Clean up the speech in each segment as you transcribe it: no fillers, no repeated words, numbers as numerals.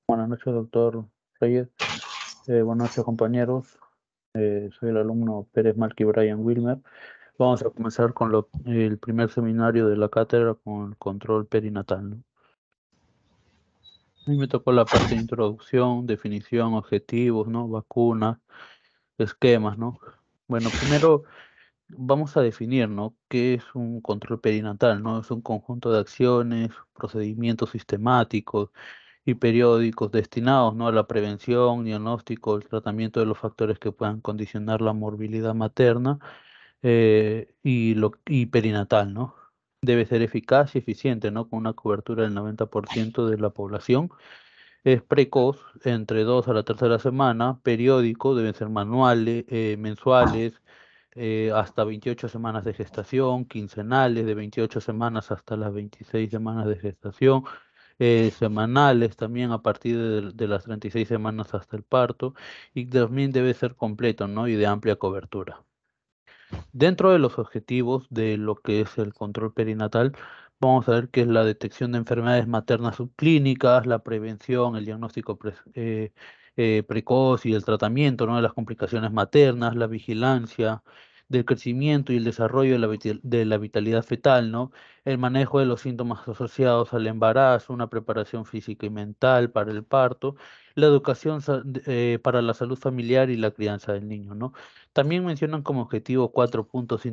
Buenas noches, doctor Reyes. Buenas noches, compañeros. Soy el alumno Pérez Malqui Brian Wilmer. Vamos a comenzar con el primer seminario de la cátedra con el control perinatal, ¿no? A mí me tocó la parte de introducción, definición, objetivos, ¿no? Vacunas, esquemas, ¿no? Bueno, primero vamos a definir, ¿no? ¿Qué es un control perinatal, ¿no? Es un conjunto de acciones, procedimientos sistemáticos y periódicos destinados, ¿no? A la prevención, diagnóstico, el tratamiento de los factores que puedan condicionar la morbilidad materna y perinatal, ¿no? Debe ser eficaz y eficiente, ¿no? Con una cobertura del 90% de la población. Es precoz, entre 2 a la tercera semana, periódico, deben ser manuales, mensuales, hasta 28 semanas de gestación, quincenales, de 28 semanas hasta las 26 semanas de gestación, semanales también a partir de las 36 semanas hasta el parto, y también debe ser completo, ¿no? Y de amplia cobertura. Dentro de los objetivos de lo que es el control perinatal, vamos a ver que es la detección de enfermedades maternas subclínicas, la prevención, el diagnóstico precoz y el tratamiento, ¿no? De las complicaciones maternas, la vigilancia del crecimiento y el desarrollo de la vitalidad fetal, ¿no? El manejo de los síntomas asociados al embarazo, una preparación física y mental para el parto, la educación para la salud familiar y la crianza del niño, ¿no? También mencionan como objetivo 4 puntos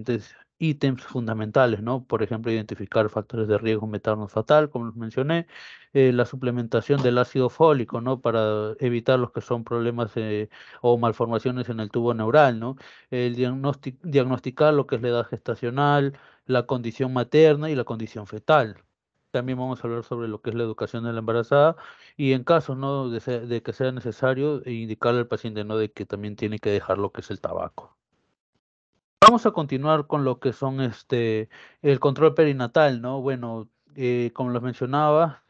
ítems fundamentales, ¿no? Por ejemplo, identificar factores de riesgo materno-fatal, como los mencioné, la suplementación del ácido fólico, ¿no? Para evitar los que son problemas o malformaciones en el tubo neural, ¿no? El diagnosticar lo que es la edad gestacional, la condición materna y la condición fetal. También vamos a hablar sobre lo que es la educación de la embarazada y en caso, ¿no? de que sea necesario, indicarle al paciente, ¿no? De que también tiene que dejar lo que es el tabaco. Vamos a continuar con lo que son el control perinatal, ¿no? Bueno, como los mencionaba,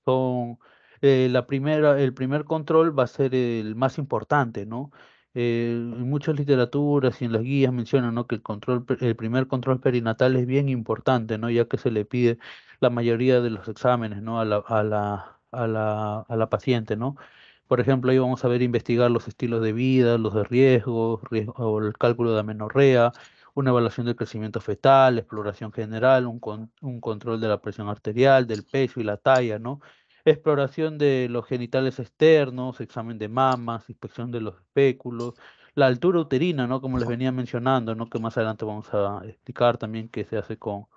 son el primer control va a ser el más importante, ¿no? En muchas literaturas y en las guías mencionan, ¿no? Que el primer control perinatal es bien importante, ¿no? Ya que se le pide la mayoría de los exámenes, ¿no? A la paciente, ¿no? Por ejemplo, ahí vamos a ver investigar los estilos de vida, los de riesgo o el cálculo de amenorrea, una evaluación del crecimiento fetal, exploración general, un control de la presión arterial, del peso y la talla, ¿no? Exploración de los genitales externos, examen de mamas, inspección de los espéculos, la altura uterina, ¿no? Como les venía mencionando, ¿no? Que más adelante vamos a explicar también qué se hace con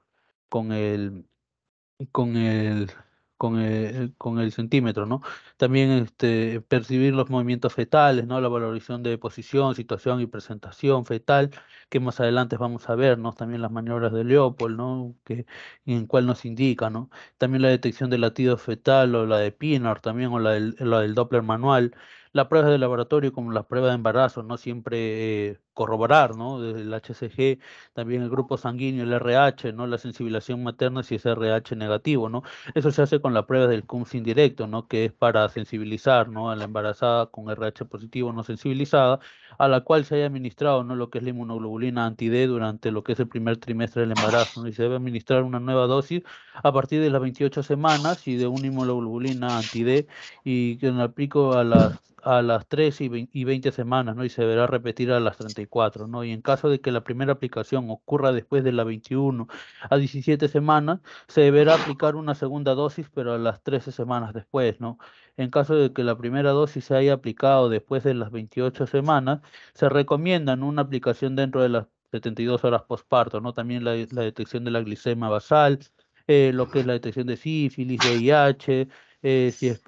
el con el, con el centímetro, ¿no? También percibir los movimientos fetales, ¿no? La valorización de posición, situación y presentación fetal, que más adelante vamos a ver, ¿no? También las maniobras de Leopold, ¿no? En cuál nos indica, ¿no? También la detección del latido fetal o la de Pinard también o la del Doppler manual. Las pruebas de laboratorio como las pruebas de embarazo, ¿no? Siempre corroborar, ¿no? Desde el HCG, también el grupo sanguíneo, el RH, ¿no? La sensibilización materna si es RH negativo, ¿no? Eso se hace con la prueba del CUMS indirecto, ¿no? Que es para sensibilizar, ¿no? A la embarazada con RH positivo no sensibilizada, a la cual se haya administrado, ¿no? Lo que es la inmunoglobulina anti-D durante lo que es el primer trimestre del embarazo, ¿no? Y se debe administrar una nueva dosis a partir de las 28 semanas y de una inmunoglobulina anti-D y que la aplico a las 3 y 20 semanas, ¿no? Y se deberá repetir a las 34, ¿no? Y en caso de que la primera aplicación ocurra después de las 21 a 17 semanas, se deberá aplicar una segunda dosis, pero a las 13 semanas después, ¿no? En caso de que la primera dosis se haya aplicado después de las 28 semanas, se recomienda, ¿no? Una aplicación dentro de las 72 horas posparto, ¿no? También la detección de la glicemia basal, lo que es la detección de sífilis, VIH, si es,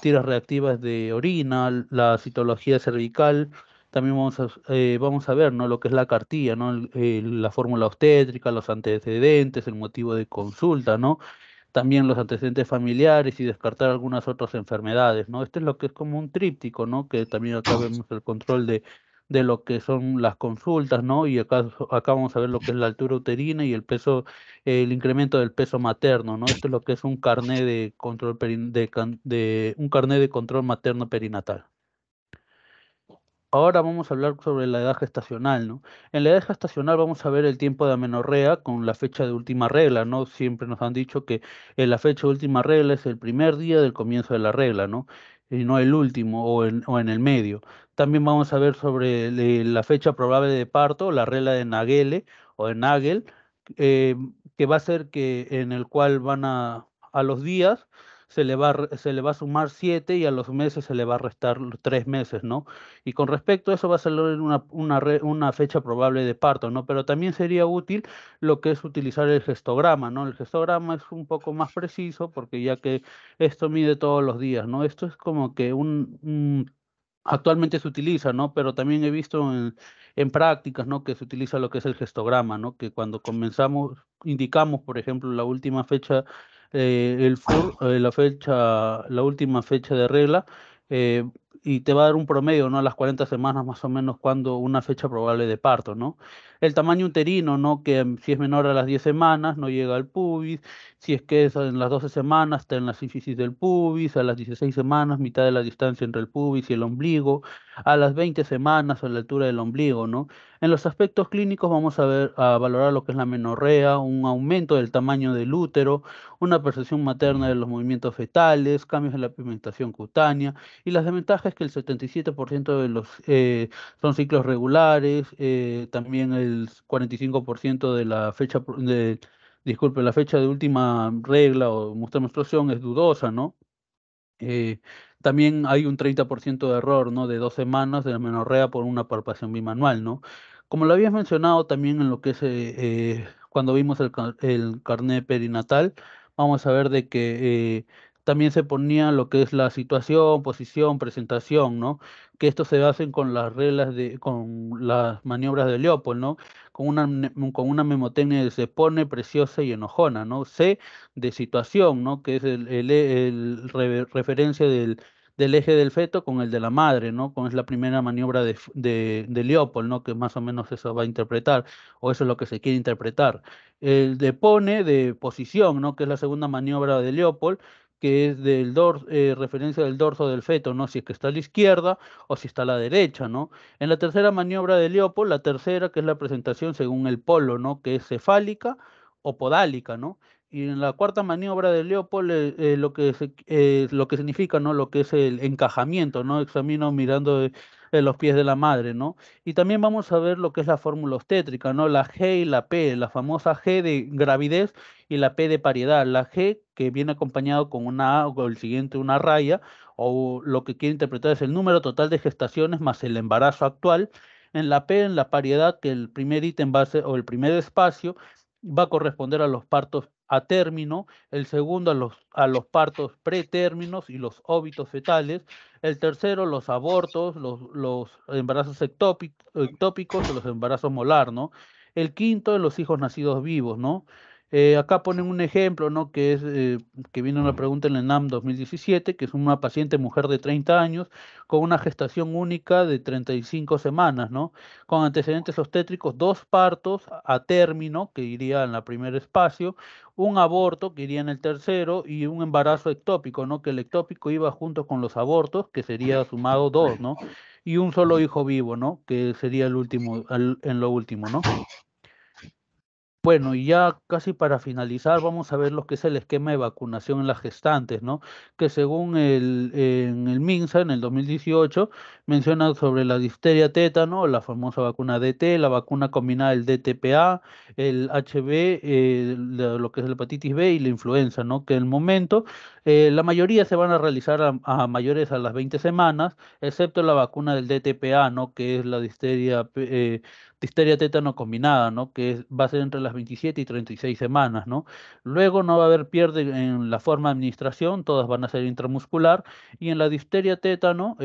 tiras reactivas de orina, la citología cervical. También vamos a ver, ¿no? Lo que es la cartilla, ¿no? La fórmula obstétrica, los antecedentes, el motivo de consulta, ¿no? También los antecedentes familiares y descartar algunas otras enfermedades, ¿no? Esto es lo que es como un tríptico, ¿no? Que también acá vemos el control de lo que son las consultas, ¿no? Y acá vamos a ver lo que es la altura uterina y el peso, el incremento del peso materno, ¿no? Esto es lo que es un carné de control un carné de control materno perinatal. Ahora vamos a hablar sobre la edad gestacional, ¿no? En la edad gestacional vamos a ver el tiempo de amenorrea con la fecha de última regla, ¿no? Siempre nos han dicho que la fecha de última regla es el primer día del comienzo de la regla, ¿no? Y no el último o en el medio. También vamos a ver sobre la fecha probable de parto, la regla de Nagele o de Nagel, eh, que va a ser que en el cual a los días se le va a sumar 7 y a los meses se le va a restar 3 meses, ¿no? Y con respecto a eso va a ser una fecha probable de parto, ¿no? Pero también sería útil lo que es utilizar el gestograma, ¿no? El gestograma es un poco más preciso porque ya que esto mide todos los días, ¿no? Esto es como que actualmente se utiliza, ¿no? Pero también he visto en prácticas, ¿no? Que se utiliza lo que es el gestograma, ¿no? Que cuando comenzamos, indicamos, por ejemplo, la última fecha, el FUR, la última fecha de regla, eh, y te va a dar un promedio, ¿no? A las 40 semanas más o menos, cuando una fecha probable de parto, ¿no? El tamaño uterino, ¿no? Que si es menor a las 10 semanas, no llega al pubis. Si es que es en las 12 semanas, está en la sínfisis del pubis. A las 16 semanas, mitad de la distancia entre el pubis y el ombligo. A las 20 semanas, a la altura del ombligo, ¿no? En los aspectos clínicos vamos a ver, a valorar lo que es la menorrea, un aumento del tamaño del útero, una percepción materna de los movimientos fetales, cambios en la pigmentación cutánea, y las desventajas es que el 77% de los son ciclos regulares, también el 45% de la disculpe, la fecha de última regla o muestra de menstruación es dudosa, ¿no? Eh, También hay un 30% de error, ¿no? De 2 semanas de la menorrea por una palpación bimanual, ¿no? Como lo habías mencionado también en lo que es cuando vimos el carnet perinatal, vamos a ver de que también se ponía lo que es la situación, posición, presentación, ¿no? Que esto se hacen con las con las maniobras de Leopold, ¿no? Con una memotecnia de se pone, preciosa y enojona, ¿no? De situación, ¿no? Que es referencia del eje del feto con el de la madre, ¿no? Con es la primera maniobra de Leopold, ¿no? Que más o menos eso va a interpretar, o eso es lo que se quiere interpretar. El de pone de posición, ¿no? Que es la segunda maniobra de Leopold, que es referencia del dorso del feto, ¿no? Si es que está a la izquierda o si está a la derecha, ¿no? En la tercera maniobra de Leopold, la tercera, que es la presentación según el polo, ¿no? Que es cefálica o podálica, ¿no? Y en la cuarta maniobra de Leopold, lo que significa, ¿no? Lo que es el encajamiento, ¿no? Examino mirando los pies de la madre, ¿no? Y también vamos a ver lo que es la fórmula obstétrica, ¿no? La G y la P, la famosa G de gravidez y la P de paridad. La G que viene acompañado con una A o el siguiente una raya, o lo que quiere interpretar es el número total de gestaciones más el embarazo actual. En la P, en la paridad, que el primer ítem va a ser, o el primer espacio, va a corresponder a los partos a término, el segundo a los partos pretérminos y los óbitos fetales, el tercero los abortos, los embarazos ectópicos o los embarazos molar, ¿no? El quinto en los hijos nacidos vivos, ¿no? Acá ponen un ejemplo, ¿no? Que viene una pregunta en el ENAM 2017, que es una paciente mujer de 30 años con una gestación única de 35 semanas, ¿no? Con antecedentes obstétricos, dos partos a término, que iría en la primer espacio, un aborto, que iría en el tercero, y un embarazo ectópico, ¿no? Que el ectópico iba junto con los abortos, que sería sumado dos, ¿no? Y un solo hijo vivo, ¿no? Que sería el último, en lo último, ¿no? Bueno, y ya casi para finalizar, vamos a ver lo que es el esquema de vacunación en las gestantes, ¿no? Que según en el MINSA, en el 2018, menciona sobre la difteria tétano, la famosa vacuna DT, la vacuna combinada del DTPA, el HB, lo que es la hepatitis B y la influenza, ¿no? Que en el momento, la mayoría se van a realizar a mayores a las 20 semanas, excepto la vacuna del DTPA, ¿no? Que es la difteria tétano combinada, ¿no? Va a ser entre las 27 y 36 semanas, ¿no? Luego no va a haber pierde en la forma de administración, todas van a ser intramuscular, y en la difteria tétano,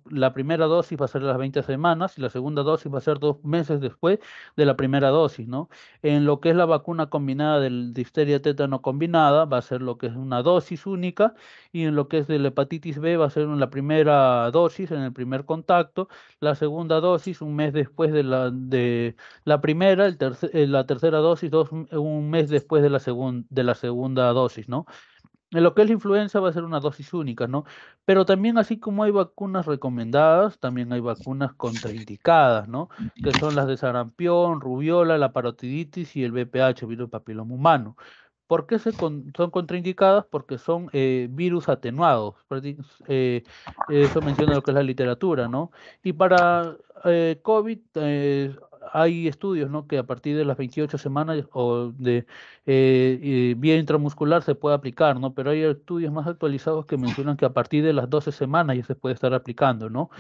la primera dosis va a ser a las 20 semanas y la segunda dosis va a ser 2 meses después de la primera dosis, ¿no? En lo que es la vacuna combinada del difteria tétano combinada, va a ser lo que es una dosis única, y en lo que es de la hepatitis B va a ser en la primera dosis, en el primer contacto, la segunda dosis un mes después de la primera, la tercera dosis un mes después de la segunda dosis, ¿no? En lo que es la influenza va a ser una dosis única, ¿no? Pero también así como hay vacunas recomendadas, también hay vacunas contraindicadas, ¿no? Que son las de sarampión, rubiola, la parotiditis y el VPH, virus del papiloma humano. ¿Por qué son contraindicadas? Porque son virus atenuados. Eso menciona lo que es la literatura, ¿no? Y para COVID hay estudios, ¿no? Que a partir de las 28 semanas o de vía intramuscular se puede aplicar, ¿no? Pero hay estudios más actualizados que mencionan que a partir de las 12 semanas ya se puede estar aplicando, ¿no?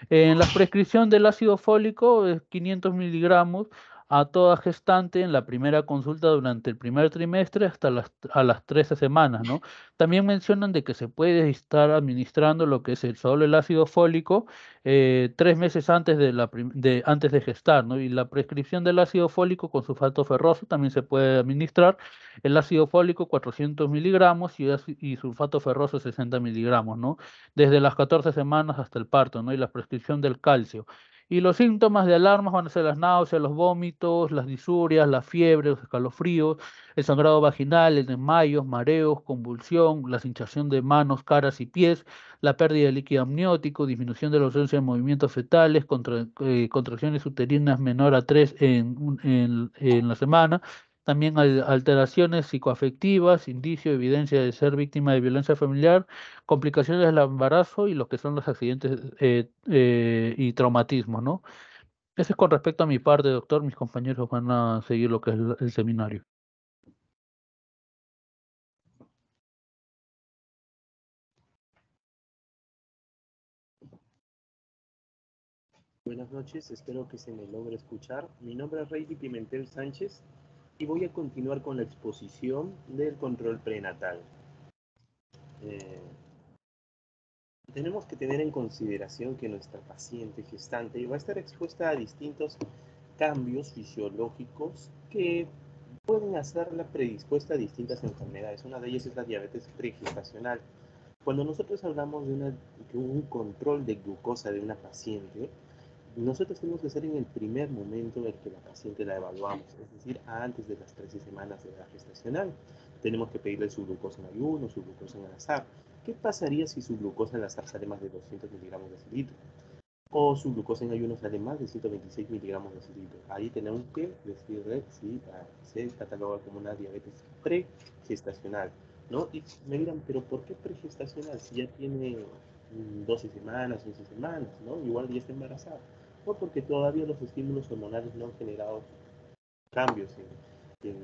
En la prescripción del ácido fólico es 500 miligramos a toda gestante en la primera consulta durante el primer trimestre hasta a las 13 semanas, ¿no? También mencionan de que se puede estar administrando lo que es solo el ácido fólico 3 meses antes antes de gestar, ¿no? Y la prescripción del ácido fólico con sulfato ferroso también se puede administrar el ácido fólico 400 miligramos y sulfato ferroso 60 miligramos, ¿no? Desde las 14 semanas hasta el parto, ¿no? Y la prescripción del calcio. Y los síntomas de alarmas van a ser las náuseas, los vómitos, las disurias, la fiebre, los escalofríos, el sangrado vaginal, el desmayos, mareos, convulsión, la hinchazón de manos, caras y pies, la pérdida de líquido amniótico, disminución de la ausencia de movimientos fetales, contracciones uterinas menor a 3 en la semana, también alteraciones psicoafectivas, indicio, evidencia de ser víctima de violencia familiar, complicaciones del embarazo y lo que son los accidentes y traumatismos, ¿no? Eso es con respecto a mi parte, doctor. Mis compañeros van a seguir lo que es el seminario. Buenas noches, espero que se me logre escuchar. Mi nombre es Reidi Pimentel Sánchez y voy a continuar con la exposición del control prenatal. Eh, Tenemos que tener en consideración que nuestra paciente gestante va a estar expuesta a distintos cambios fisiológicos que pueden hacerla predispuesta a distintas enfermedades. Una de ellas es la diabetes pregestacional. Cuando nosotros hablamos de un control de glucosa de una paciente, nosotros tenemos que hacer en el primer momento en el que la paciente la evaluamos, es decir, antes de las 13 semanas de edad gestacional. Tenemos que pedirle su glucosa en ayuno, su glucosa en al azar. ¿Qué pasaría si su glucosa en al azar sale más de 200 miligramos de cilitro? O su glucosa en ayuno sale más de 126 miligramos de cilitro. Ahí tenemos que decirle si se cataloga como una diabetes pregestacional, ¿no? Y me dirán, pero ¿por qué pregestacional? Si ya tiene 12 semanas, 11 semanas, ¿no? Igual ya está embarazada. O porque todavía los estímulos hormonales no han generado cambios en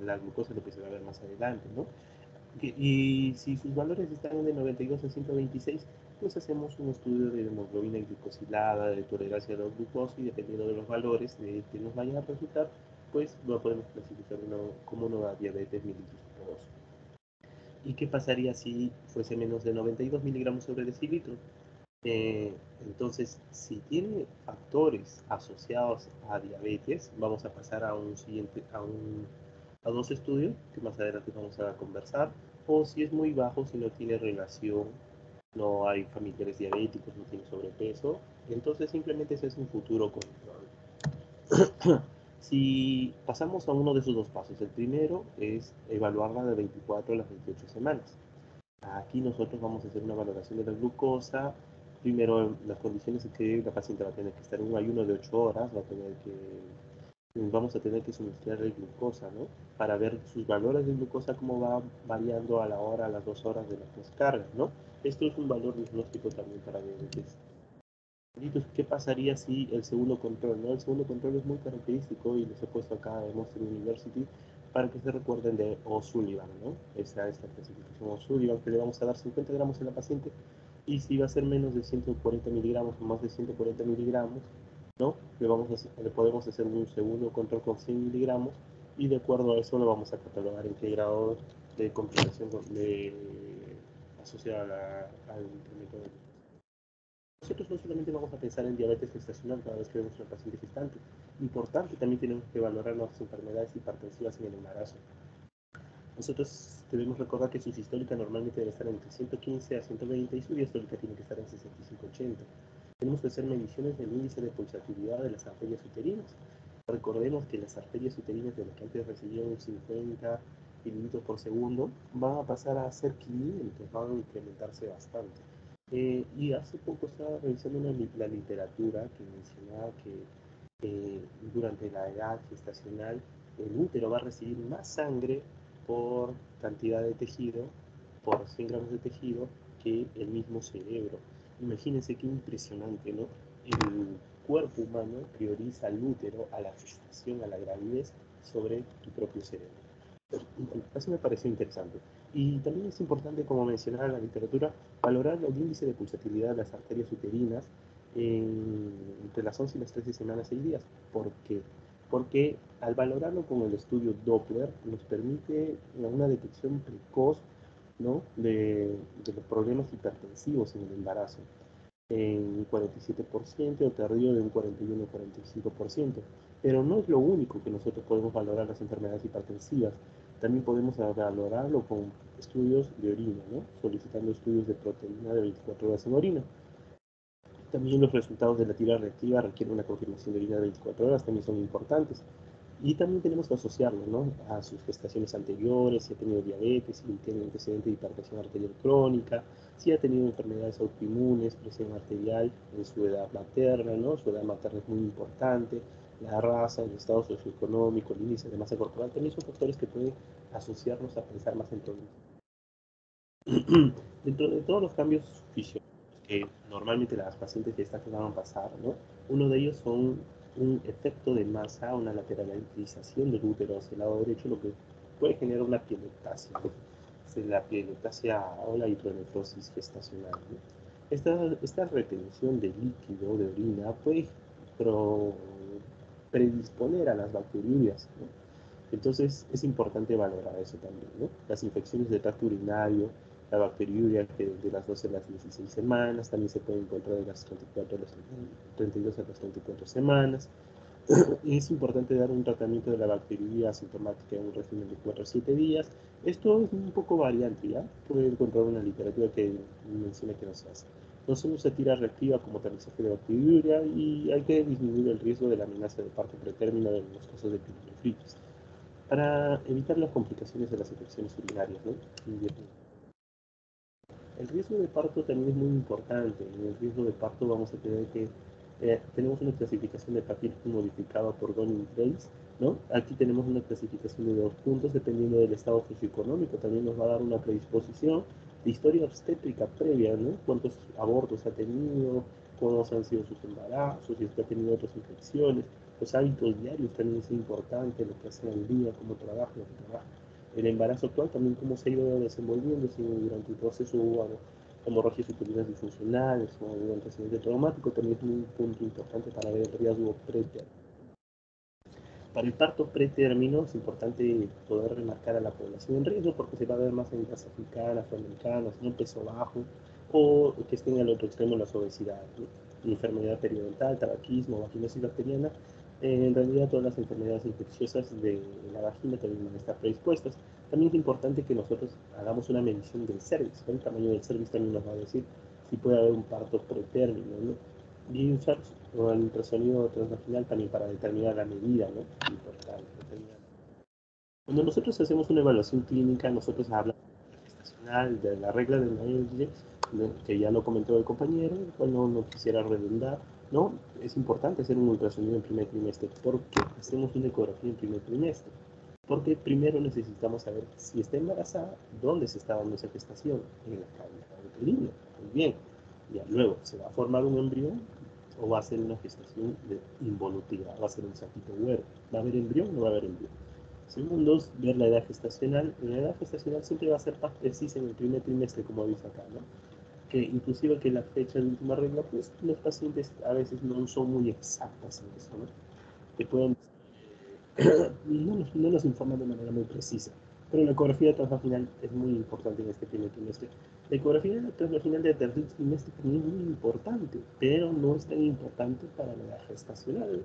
la glucosa, lo que se va a ver más adelante, ¿no? Y si sus valores están de 92 a 126, pues hacemos un estudio de hemoglobina glicosilada, de tolerancia a la glucosa y dependiendo de los valores que nos vayan a resultar, pues lo podemos clasificar como una diabetes mellitus tipo 2. ¿Y qué pasaría si fuese menos de 92 miligramos sobre decilitro? Eh, entonces, si tiene factores asociados a diabetes, vamos a pasar a un siguiente, a dos estudios que más adelante vamos a conversar. O si es muy bajo, si no tiene relación, no hay familiares diabéticos, no tiene sobrepeso, entonces simplemente ese es un futuro control. Si pasamos a uno de esos dos pasos, el primero es evaluarla de 24 a las 28 semanas. Aquí nosotros vamos a hacer una valoración de la glucosa. Primero, las condiciones en que la paciente va a tener que estar en un ayuno de 8 horas, vamos a tener que suministrarle glucosa, ¿no? Para ver sus valores de glucosa, cómo va variando a la hora, a las 2 horas de las descargas, ¿no? Esto es un valor diagnóstico también para diabetes. ¿Qué pasaría si el segundo control, ¿no? El segundo control es muy característico y les he puesto acá en Monster University para que se recuerden de O'Sullivan, ¿no? Esta clasificación O'Sullivan que le vamos a dar 50 gramos a la paciente y si va a ser menos de 140 miligramos o más de 140 miligramos, ¿no? Le podemos hacer un segundo control con 100 miligramos y de acuerdo a eso lo vamos a catalogar en qué grado de complicación asociada al incremento de nosotros no solamente vamos a pensar en diabetes gestacional cada vez que vemos a una paciente gestante. Importante, también tenemos que valorar las enfermedades hipertensivas en el embarazo. Nosotros debemos recordar que su sistólica normalmente debe estar entre 115 a 120 y su diastólica tiene que estar en 65-80. Tenemos que hacer mediciones del índice de pulsatividad de las arterias uterinas. Recordemos que las arterias uterinas de las que antes recibían un 50 kilómetros por segundo, van a pasar a ser 500, van a incrementarse bastante. Y hace poco estaba revisando la literatura que mencionaba que durante la edad gestacional el útero va a recibir más sangre por cantidad de tejido, por 100 gramos de tejido, que el mismo cerebro. Imagínense qué impresionante, ¿no? El cuerpo humano prioriza al útero, a la gestación, a la gravidez, sobre tu propio cerebro. Eso me pareció interesante. Y también es importante, como mencionaba en la literatura, valorar el índice de pulsatilidad de las arterias uterinas entre las 11 y las 13 semanas 6 días. ¿Por qué? Porque al valorarlo con el estudio Doppler nos permite una detección precoz, ¿no?, de los problemas hipertensivos en el embarazo en un 47% o tardío de un 41-45%. Pero no es lo único que nosotros podemos valorar las enfermedades hipertensivas. También podemos valorarlo con estudios de orina, ¿no?, solicitando estudios de proteína de 24 horas en orina. También los resultados de la tira reactiva requieren una confirmación de orina de 24 horas, también son importantes. Y también tenemos que asociarlo, ¿no?, a sus gestaciones anteriores, si ha tenido diabetes, si tiene antecedente de hipertensión arterial crónica, si ha tenido enfermedades autoinmunes, presión arterial en su edad materna, ¿no? Su edad materna es muy importante, la raza, el estado socioeconómico, el índice de masa corporal, también son factores que pueden asociarnos a pensar más en todo. Dentro de todos los cambios fisiológicos que normalmente las pacientes que están van a pasar, ¿no?, uno de ellos son un efecto de masa, una lateralización del útero hacia el lado derecho, lo que puede generar una pieloctasia, ¿no? La pieloctasia o la hidronefrosis gestacional, ¿no? Esta retención de líquido, de orina, puede predisponer a las bacteriurias, ¿no? Entonces es importante valorar eso también, ¿no? Las infecciones de tracto urinario, la bacteriuria que de las 12 a las 16 semanas, también se puede encontrar de las 32 a las 34 semanas. Es importante dar un tratamiento de la bacteriuria asintomática en un régimen de 4 a 7 días. Esto es un poco variante, ¿ya? Puede encontrar una literatura que menciona que no se hace. No se usa tira reactiva como tamizaje de bacteriuria y hay que disminuir el riesgo de la amenaza de parto pretérmino en los casos de pielonefritis para evitar las complicaciones de las infecciones urinarias, ¿no? El riesgo de parto también es muy importante. En el riesgo de parto vamos a tener que tenemos una clasificación de papel modificada por Donning Trace, ¿no? Aquí tenemos una clasificación de 2 puntos dependiendo del estado socioeconómico. También nos va a dar una predisposición de historia obstétrica previa, ¿no? Cuántos abortos ha tenido, cuáles han sido sus embarazos, si ha tenido otras infecciones. Los hábitos diarios también es importante, lo que hace al día, cómo trabaja, lo que trabaja. El embarazo actual también cómo se ha ido desenvolviendo, si durante el proceso hubo hemorragias uterinas disfuncionales o un antecedente traumático, también es un punto importante para ver el riesgo pretérmino. Para el parto pretérmino es importante poder remarcar a la población en riesgo porque se va a ver más en las africanas, afroamericanas, en peso bajo o que estén al otro extremo las obesidades, ¿no? Enfermedad periodontal, tabaquismo, vaginosis bacteriana. En realidad todas las enfermedades infecciosas de la vagina también van a estar predispuestas. También es importante que nosotros hagamos una medición del cervix, ¿no? El tamaño del cervix también nos va a decir si puede haber un parto pretérmino, ¿no? Y usar el ultrasonido transvaginal también para determinar la medida, ¿no? Importante, determinar. Cuando nosotros hacemos una evaluación clínica, nosotros hablamos gestacional, de la regla de Naegeli, ¿no?, que ya lo comentó el compañero, cual no quisiera redundar, ¿no? Es importante hacer un ultrasonido en primer trimestre. ¿Por qué hacemos una ecografía en primer trimestre? Porque primero necesitamos saber si está embarazada, dónde se está dando esa gestación, en la cavidad uterina. Muy bien. Ya luego, ¿se va a formar un embrión o va a ser una gestación involutiva? ¿Va a ser un saquito huevo? ¿Va a haber embrión o no va a haber embrión? Segundo, ver la edad gestacional. La edad gestacional siempre va a ser más precisa en el primer trimestre, como dice acá, ¿no? Que inclusive que la fecha de última regla, pues los pacientes a veces no son muy exactas en eso, ¿no? Que pueden no nos informan de manera muy precisa. Pero la ecografía transvaginal es muy importante en este primer trimestre. La ecografía transvaginal de tercer trimestre también es muy importante, pero no es tan importante para la edad gestacional.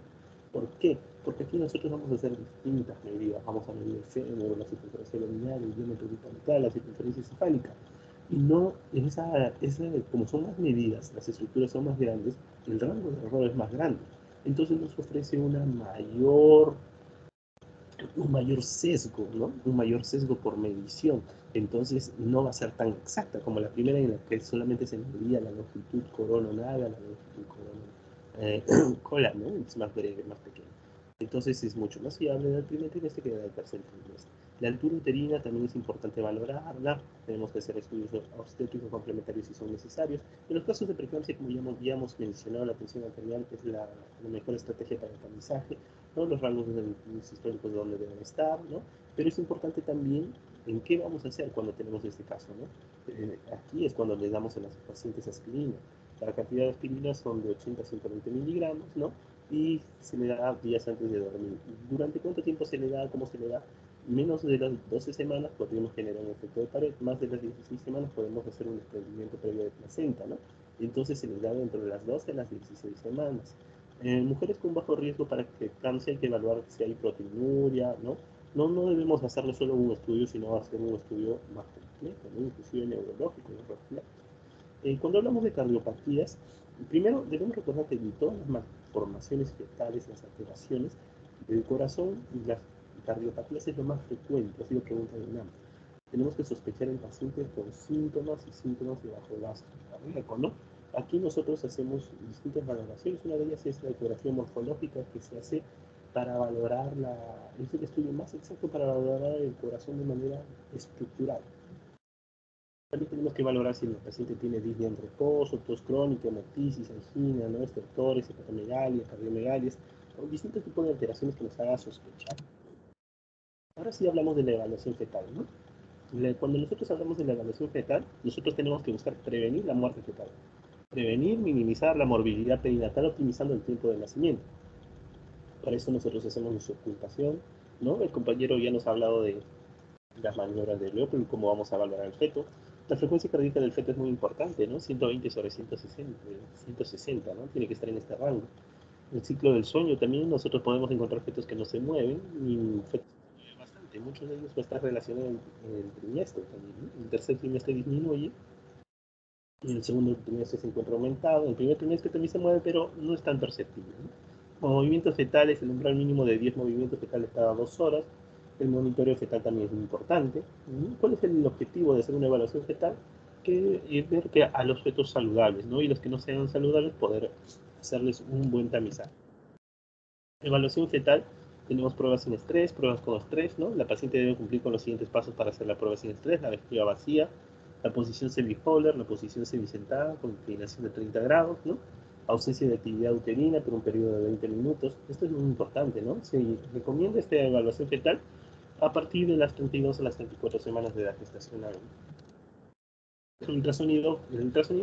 ¿Por qué? Porque aquí nosotros vamos a hacer distintas medidas. Vamos a medir el fémur, la circunferencia abdominal, el diámetro bucal, la circunferencia cefálica. Y no, como son más medidas, las estructuras son más grandes, el rango de error es más grande. Entonces nos ofrece una mayor un mayor sesgo, ¿no? Un mayor sesgo por medición. Entonces no va a ser tan exacta como la primera en la que solamente se medía la longitud coronal, la longitud cola, ¿no? Es más breve, más pequeño. Entonces es mucho más fiable del primer trimestre que del tercer trimestre. La altura uterina también es importante valorarla. Tenemos que hacer estudios obstétricos complementarios si son necesarios. En los casos de preeclampsia, como ya hemos mencionado, la tensión arterial es la mejor estrategia para el tamizaje, ¿no? Los rangos históricos de dónde deben estar, ¿no? Pero es importante también en qué vamos a hacer cuando tenemos este caso, ¿no? Aquí es cuando le damos a las pacientes aspirina. La cantidad de aspirina son de 80 a 120 miligramos, ¿no? Y se le da días antes de dormir. ¿Durante cuánto tiempo se le da? ¿Cómo se le da? Menos de las 12 semanas podríamos generar un efecto de pared, más de las 16 semanas podemos hacer un desprendimiento previo de placenta, ¿no? Entonces se les da dentro de las 12 a las 16 semanas. En mujeres con bajo riesgo para preeclampsia hay que evaluar si hay proteinuria, ¿no? No debemos hacerle solo un estudio, sino hacer un estudio más completo, ¿no? Inclusive neurológico, ¿no? Cuando hablamos de cardiopatías, primero debemos recordar que de todas las malformaciones fetales, las alteraciones del corazón, las cardiopatías es lo más frecuente, ha sido pregunta de UNAM. Tenemos que sospechar en pacientes con síntomas y síntomas de bajo gasto cardíaco, ¿no? Aquí nosotros hacemos distintas valoraciones. Una de ellas es la ecografía morfológica que se hace para valorar es el estudio más exacto para valorar el corazón de manera estructural. También tenemos que valorar si el paciente tiene disnea en reposo, tos crónica, hemoptisis, angina, ¿no? Estertores, hepatomegalia, cardiomegalias, o distintos tipos de alteraciones que nos hagan sospechar. Ahora sí hablamos de la evaluación fetal, ¿no? Cuando nosotros hablamos de la evaluación fetal, nosotros tenemos que buscar prevenir la muerte fetal. Prevenir, minimizar la morbilidad perinatal optimizando el tiempo de nacimiento. Para eso nosotros hacemos nuestra ocultación, ¿no? El compañero ya nos ha hablado de las maniobras de Leopold, cómo vamos a valorar el feto. La frecuencia cardíaca del feto es muy importante, ¿no? 120 sobre 160, ¿no? Tiene que estar en este rango. El ciclo del sueño también, nosotros podemos encontrar fetos que no se mueven y fetos que se mueven bastante. Muchos de ellos va a estar relacionado en el trimestre también, ¿no? El tercer trimestre disminuye, y el segundo trimestre se encuentra aumentado. El primer trimestre también se mueve, pero no es tan perceptible, ¿no? Con movimientos fetales, el umbral mínimo de 10 movimientos fetales cada 2 horas. El monitoreo fetal también es muy importante. ¿Cuál es el objetivo de hacer una evaluación fetal? Que es ver que a los fetos saludables, ¿no? Y los que no sean saludables, poder hacerles un buen tamizaje. Evaluación fetal, tenemos pruebas sin estrés, pruebas con estrés, ¿no? La paciente debe cumplir con los siguientes pasos para hacer la prueba sin estrés: la vejiga vacía, la posición semi-Fowler, la posición semisentada con inclinación de 30 grados, ¿no? Ausencia de actividad uterina por un periodo de 20 minutos. Esto es muy importante, ¿no? Se recomienda esta evaluación fetal a partir de las 32 a las 34 semanas de edad gestacional. El ultrasonido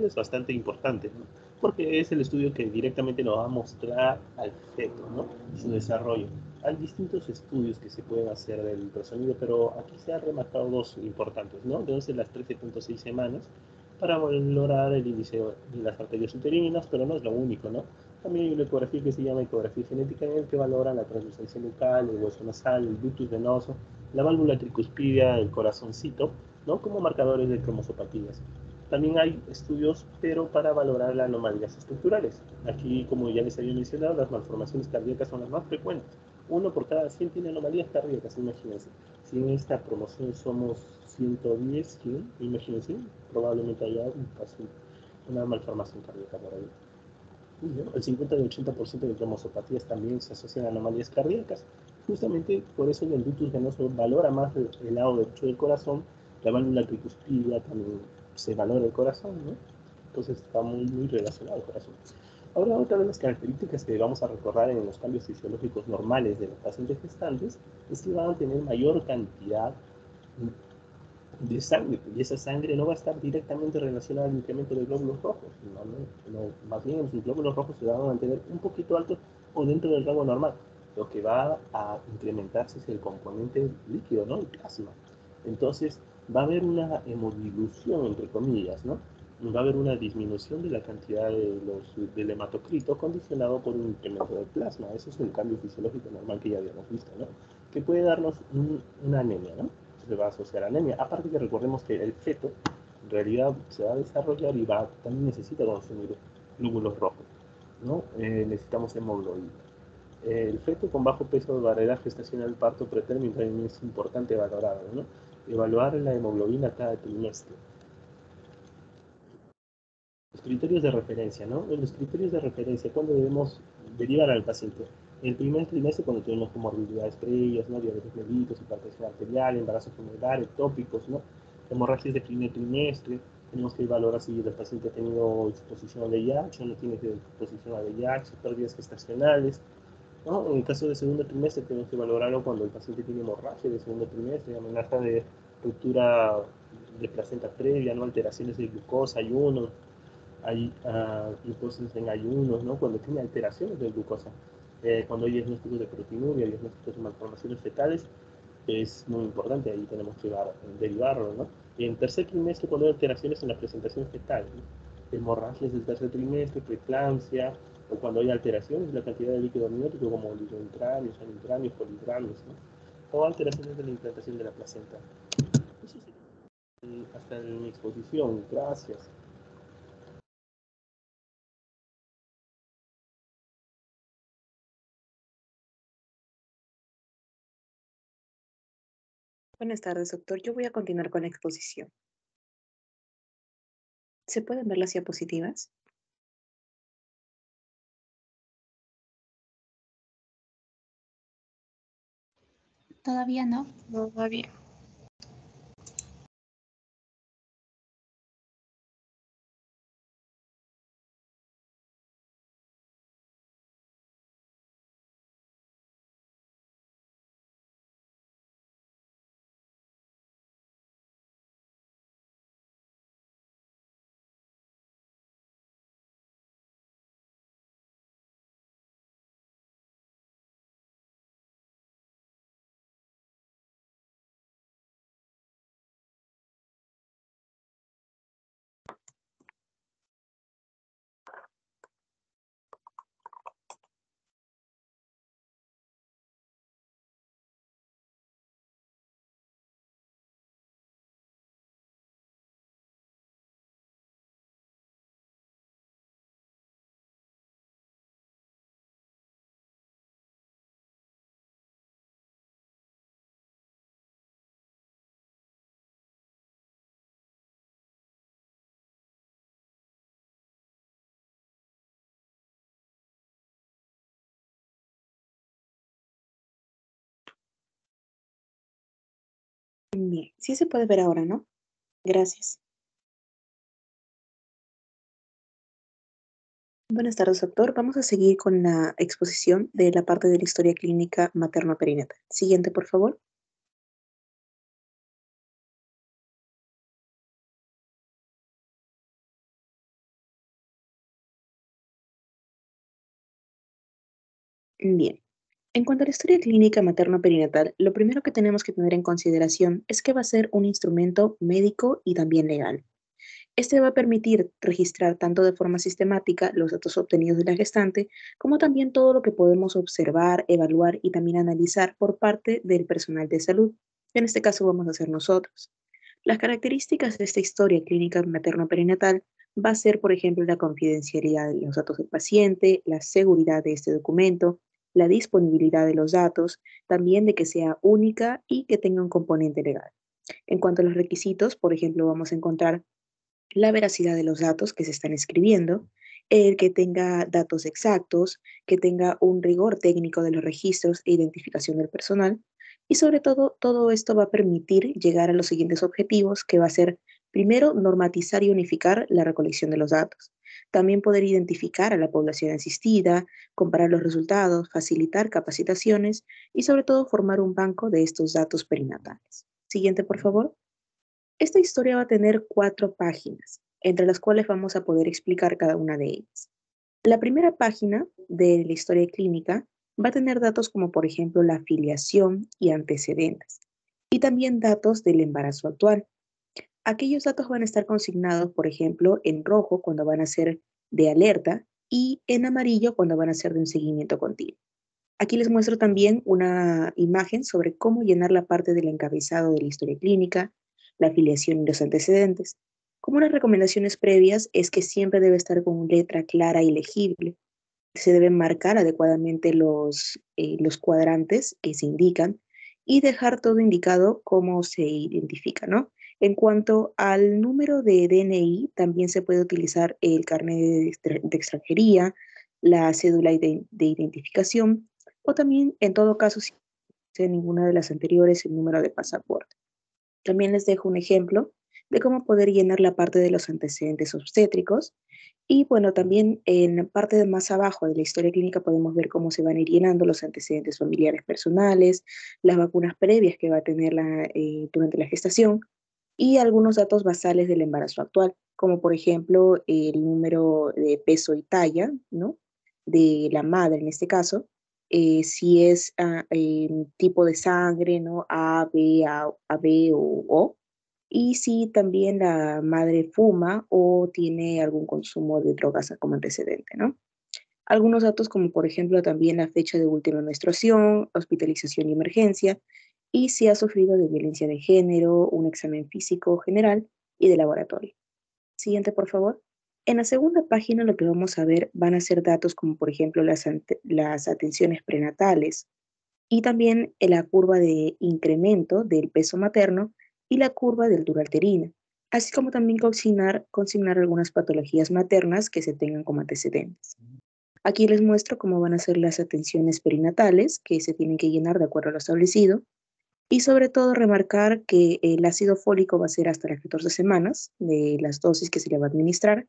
es bastante importante, ¿no? Porque es el estudio que directamente nos va a mostrar al feto, ¿no? Su desarrollo. Hay distintos estudios que se pueden hacer del ultrasonido, pero aquí se han remarcado dos importantes, ¿no? De 11 a las 13.6 semanas para valorar el índice de las arterias uterinas, pero no es lo único, ¿no? También hay una ecografía que se llama ecografía genética, en el que valora la translucencia nucal, el hueso nasal, el ductus venoso, la válvula tricuspidia, el corazoncito, ¿no? Como marcadores de cromosopatías. También hay estudios, pero para valorar las anomalías estructurales. Aquí, como ya les había mencionado, las malformaciones cardíacas son las más frecuentes. Uno por cada 100 tiene anomalías cardíacas, imagínense. Si en esta promoción somos 110, imagínense, probablemente haya una malformación cardíaca por ahí. ¿No? El 50 y 80% de cromosopatías también se asocian a anomalías cardíacas. Justamente por eso el ductus venoso valora más el lado derecho del corazón, la válvula tricuspidia también se valora el corazón, ¿no? Entonces está muy relacionado al corazón. Ahora, otra de las características que vamos a recordar en los cambios fisiológicos normales de los pacientes gestantes es que van a tener mayor cantidad de sangre, y esa sangre no va a estar directamente relacionada al incremento de glóbulos rojos, más bien los glóbulos rojos se van a mantener un poquito altos o dentro del rango normal. Lo que va a incrementarse es el componente líquido, ¿no? El plasma. Entonces va a haber una hemodilución, entre comillas, ¿no? Va a haber una disminución de la cantidad del hematocrito condicionado por un incremento del plasma. Ese es el cambio fisiológico normal que ya habíamos visto, ¿no? Que puede darnos una anemia, ¿no? Se va a asociar a anemia. Aparte que recordemos que el feto en realidad se va a desarrollar y también necesita consumir glóbulos rojos, ¿no? Necesitamos hemoglobina. El feto con bajo peso de barrera gestacional parto pretérmino también es importante valorarlo, ¿no? Evaluar la hemoglobina cada trimestre. Los criterios de referencia, ¿no? En los criterios de referencia, ¿cuándo debemos derivar al paciente? En el primer trimestre, cuando tenemos comorbilidades previas, ¿no? Diabetes mellitus, hipertensión arterial, embarazo pulmonar, ectópicos, ¿no? Hemorragias de primer trimestre, tenemos que valorar si el paciente ha tenido exposición a VIH o no tiene exposición a VIH, pérdidas gestacionales, ¿no? En el caso de segundo trimestre, tenemos que valorarlo cuando el paciente tiene hemorragia de segundo trimestre, amenaza de ruptura de placenta previa, ¿no? Alteraciones de glucosa, ayuno, hay glucosis en ayunos, ¿no? Cuando tiene alteraciones de glucosa, cuando hay diagnósticos de proteinuria, diagnósticos de malformaciones fetales, es muy importante, ahí tenemos que derivarlo, ¿no? Y en tercer trimestre, cuando hay alteraciones en la presentación fetal, ¿no? Hemorragias del tercer trimestre, preeclampsia, o cuando hay alteraciones en la cantidad de líquido amniótico, como oligointranios, anintranios, polidramios, ¿no? O alteraciones de la implantación de la placenta. Eso sería hasta en mi exposición. Gracias. Buenas tardes, doctor. Yo voy a continuar con la exposición. ¿Se pueden ver las diapositivas? Todavía no. Todavía. Bien, sí se puede ver ahora, ¿no? Gracias. Buenas tardes, doctor. Vamos a seguir con la exposición de la parte de la historia clínica materno-perinatal. Siguiente, por favor. Bien. En cuanto a la historia clínica materno-perinatal, lo primero que tenemos que tener en consideración es que va a ser un instrumento médico y también legal. Este va a permitir registrar tanto de forma sistemática los datos obtenidos de la gestante, como también todo lo que podemos observar, evaluar y también analizar por parte del personal de salud. En este caso vamos a ser nosotros. Las características de esta historia clínica materno-perinatal va a ser, por ejemplo, la confidencialidad de los datos del paciente, la seguridad de este documento, la disponibilidad de los datos, también de que sea única y que tenga un componente legal. En cuanto a los requisitos, por ejemplo, vamos a encontrar la veracidad de los datos que se están escribiendo, el que tenga datos exactos, que tenga un rigor técnico de los registros e identificación del personal. Y sobre todo, todo esto va a permitir llegar a los siguientes objetivos, que va a ser, primero, normatizar y unificar la recolección de los datos. También poder identificar a la población asistida, comparar los resultados, facilitar capacitaciones y sobre todo formar un banco de estos datos perinatales. Siguiente, por favor. Esta historia va a tener 4 páginas, entre las cuales vamos a poder explicar cada una de ellas. La primera página de la historia clínica va a tener datos como, por ejemplo, la afiliación y antecedentes, y también datos del embarazo actual. Aquellos datos van a estar consignados, por ejemplo, en rojo cuando van a ser de alerta y en amarillo cuando van a ser de un seguimiento continuo. Aquí les muestro también una imagen sobre cómo llenar la parte del encabezado de la historia clínica, la afiliación y los antecedentes. Como unas recomendaciones previas es que siempre debe estar con letra clara y legible. se deben marcar adecuadamente los cuadrantes que se indican y dejar todo indicado cómo se identifica, ¿no? En cuanto al número de DNI, también se puede utilizar el carnet de extranjería, la cédula de identificación o también, en todo caso, si sea ninguna de las anteriores, el número de pasaporte. También les dejo un ejemplo de cómo poder llenar la parte de los antecedentes obstétricos. Y bueno, también en la parte de más abajo de la historia clínica podemos ver cómo se van a ir llenando los antecedentes familiares personales, las vacunas previas que va a tener durante la gestación y algunos datos basales del embarazo actual, como por ejemplo el número de peso y talla, ¿no? De la madre en este caso, si es tipo de sangre, ¿no? AB o O, y si también la madre fuma o tiene algún consumo de drogas como antecedente, ¿no? Algunos datos como por ejemplo también la fecha de última menstruación, hospitalización y emergencia, y si ha sufrido de violencia de género, un examen físico general y de laboratorio. Siguiente, por favor. En la segunda página lo que vamos a ver van a ser datos como por ejemplo las atenciones prenatales y también la curva de incremento del peso materno y la curva del duralterina, así como también consignar algunas patologías maternas que se tengan como antecedentes. Aquí les muestro cómo van a ser las atenciones perinatales que se tienen que llenar de acuerdo a lo establecido y sobre todo remarcar que el ácido fólico va a ser hasta las 14 semanas de las dosis que se le va a administrar,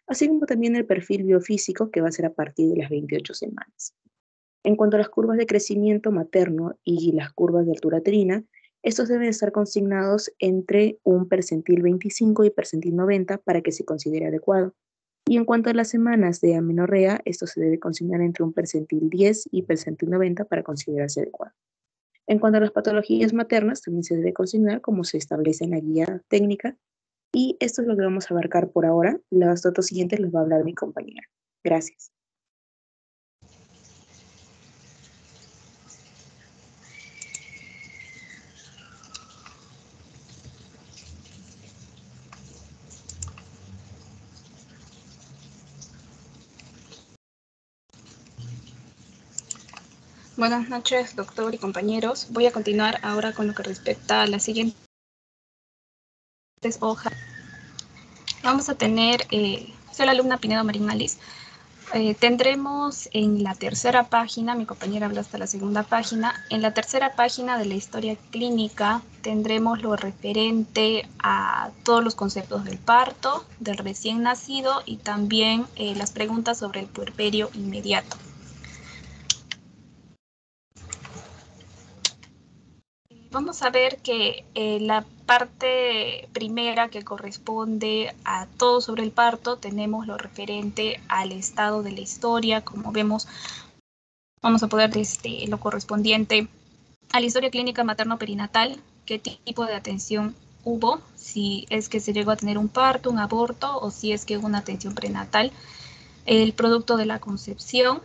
así como también el perfil biofísico que va a ser a partir de las 28 semanas. En cuanto a las curvas de crecimiento materno y las curvas de altura uterina, estos deben estar consignados entre un percentil 25 y percentil 90 para que se considere adecuado. Y en cuanto a las semanas de amenorrea, esto se debe consignar entre un percentil 10 y percentil 90 para considerarse adecuado. En cuanto a las patologías maternas, también se debe consignar como se establece en la guía técnica. Y esto es lo que vamos a abarcar por ahora. Los datos siguientes los va a hablar mi compañera. Gracias. Buenas noches, doctor y compañeros. Voy a continuar ahora con lo que respecta a las siguientes hojas. Vamos a tener, soy la alumna Pinedo Marín Alice. Tendremos en la tercera página, mi compañera habla hasta la segunda página, en la tercera página de la historia clínica tendremos lo referente a todos los conceptos del parto, del recién nacido y también las preguntas sobre el puerperio inmediato. Vamos a ver que la parte primera que corresponde a todo sobre el parto, tenemos lo referente al estado de la historia. Como vemos, vamos a poder lo correspondiente a la historia clínica materno-perinatal, qué tipo de atención hubo, si es que se llegó a tener un parto, un aborto o si es que hubo una atención prenatal, el producto de la concepción.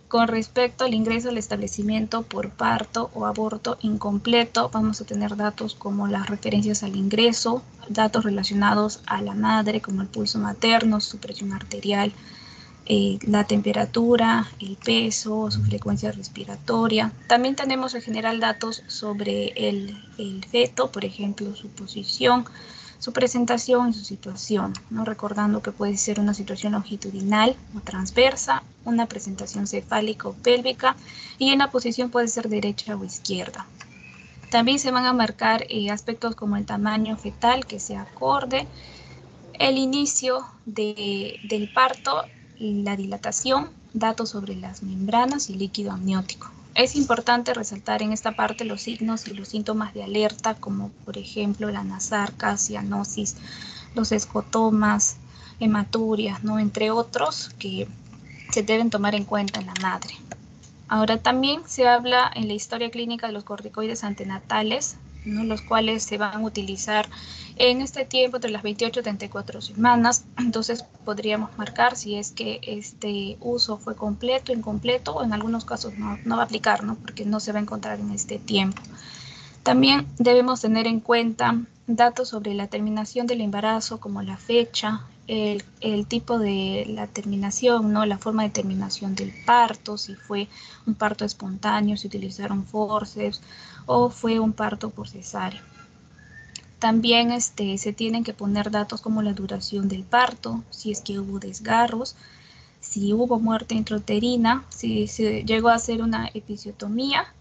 Con respecto al ingreso al establecimiento por parto o aborto incompleto, vamos a tener datos como las referencias al ingreso, datos relacionados a la madre como el pulso materno, su presión arterial, la temperatura, el peso, su frecuencia respiratoria. También tenemos en general datos sobre el feto, por ejemplo, su posición, su presentación y su situación, ¿no? Recordando que puede ser una situación longitudinal o transversa, una presentación cefálica o pélvica, y en la posición puede ser derecha o izquierda. También se van a marcar aspectos como el tamaño fetal que sea acorde, el inicio del parto, la dilatación, datos sobre las membranas y líquido amniótico. Es importante resaltar en esta parte los signos y los síntomas de alerta, como por ejemplo la nasarca, cianosis, los escotomas, hematurias, ¿no? Entre otros que se deben tomar en cuenta en la madre. Ahora también se habla en la historia clínica de los corticoides antenatales, ¿no? Los cuales se van a utilizar en este tiempo entre las 28 y 34 semanas. Entonces podríamos marcar si es que este uso fue completo, incompleto, o en algunos casos no va a aplicar, ¿no? Porque no se va a encontrar en este tiempo. También debemos tener en cuenta datos sobre la terminación del embarazo, como la fecha, el tipo de la terminación, ¿no? La forma de terminación del parto, si fue un parto espontáneo, si utilizaron forceps o fue un parto por cesárea. También se tienen que poner datos como la duración del parto, si es que hubo desgarros, si hubo muerte intrauterina, si se llegó a hacer una episiotomía,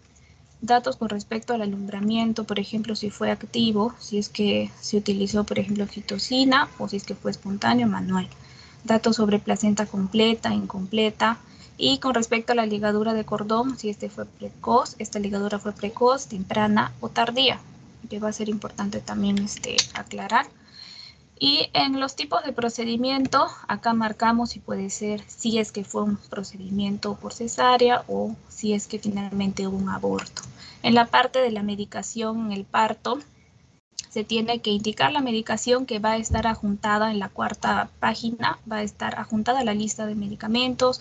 datos con respecto al alumbramiento, por ejemplo, si fue activo, si es que se utilizó, por ejemplo, oxitocina o si es que fue espontáneo o manual. Datos sobre placenta completa, incompleta. Y con respecto a la ligadura de cordón, si fue precoz, esta ligadura fue precoz, temprana o tardía, que va a ser importante también aclarar. Y en los tipos de procedimiento, acá marcamos si puede ser, si es que fue un procedimiento por cesárea o si es que finalmente hubo un aborto. En la parte de la medicación en el parto, se tiene que indicar la medicación que va a estar adjuntada en la cuarta página, va a estar adjuntada a la lista de medicamentos,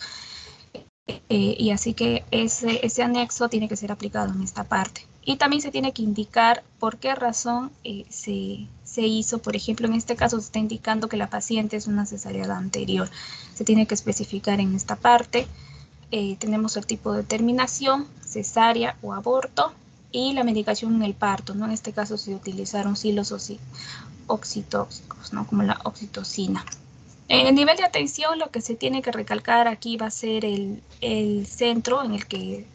y así que ese anexo tiene que ser aplicado en esta parte. Y también se tiene que indicar por qué razón se hizo, por ejemplo, en este caso se está indicando que la paciente es una cesárea anterior. Se tiene que especificar en esta parte. Tenemos el tipo de terminación, cesárea o aborto, y la medicación en el parto, ¿no? En este caso se utilizaron silos oxitóxicos, ¿no? Como la oxitocina. En el nivel de atención, lo que se tiene que recalcar aquí va a ser el centro en el que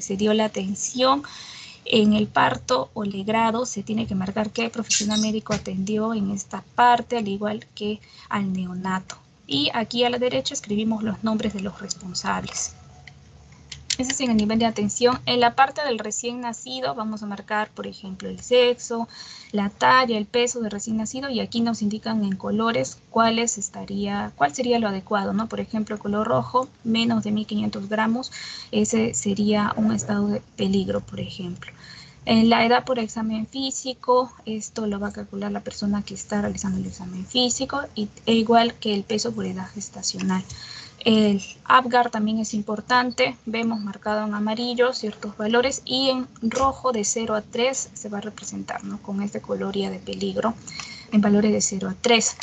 se dio la atención. En el parto o legrado se tiene que marcar qué profesional médico atendió en esta parte, al igual que al neonato. Y aquí a la derecha escribimos los nombres de los responsables. Ese es en el nivel de atención. En la parte del recién nacido vamos a marcar, por ejemplo, el sexo, la talla, el peso del recién nacido, y aquí nos indican en colores cuál sería lo adecuado, ¿no? Por ejemplo, color rojo, menos de 1500 gramos, ese sería un estado de peligro, por ejemplo. En la edad por examen físico, esto lo va a calcular la persona que está realizando el examen físico, e igual que el peso por edad gestacional. El APGAR también es importante, vemos marcado en amarillo ciertos valores y en rojo de 0 a 3 se va a representar, ¿no? Con este color ya de peligro en valores de 0 a 3.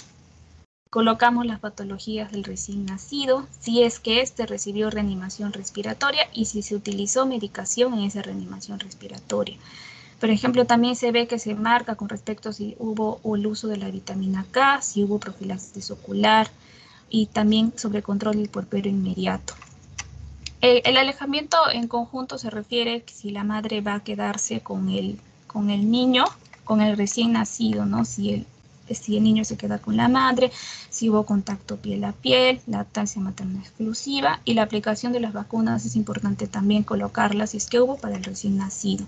Colocamos las patologías del recién nacido, si es que recibió reanimación respiratoria y si se utilizó medicación en esa reanimación respiratoria. Por ejemplo, también se ve que se marca con respecto a si hubo el uso de la vitamina K, si hubo profilaxis ocular, y también sobre control del puerperio inmediato. El alejamiento en conjunto se refiere que si la madre va a quedarse con el niño, con el recién nacido, ¿no? Si el niño se queda con la madre, si hubo contacto piel a piel, lactancia materna exclusiva, y la aplicación de las vacunas es importante también colocarlas si es que hubo para el recién nacido,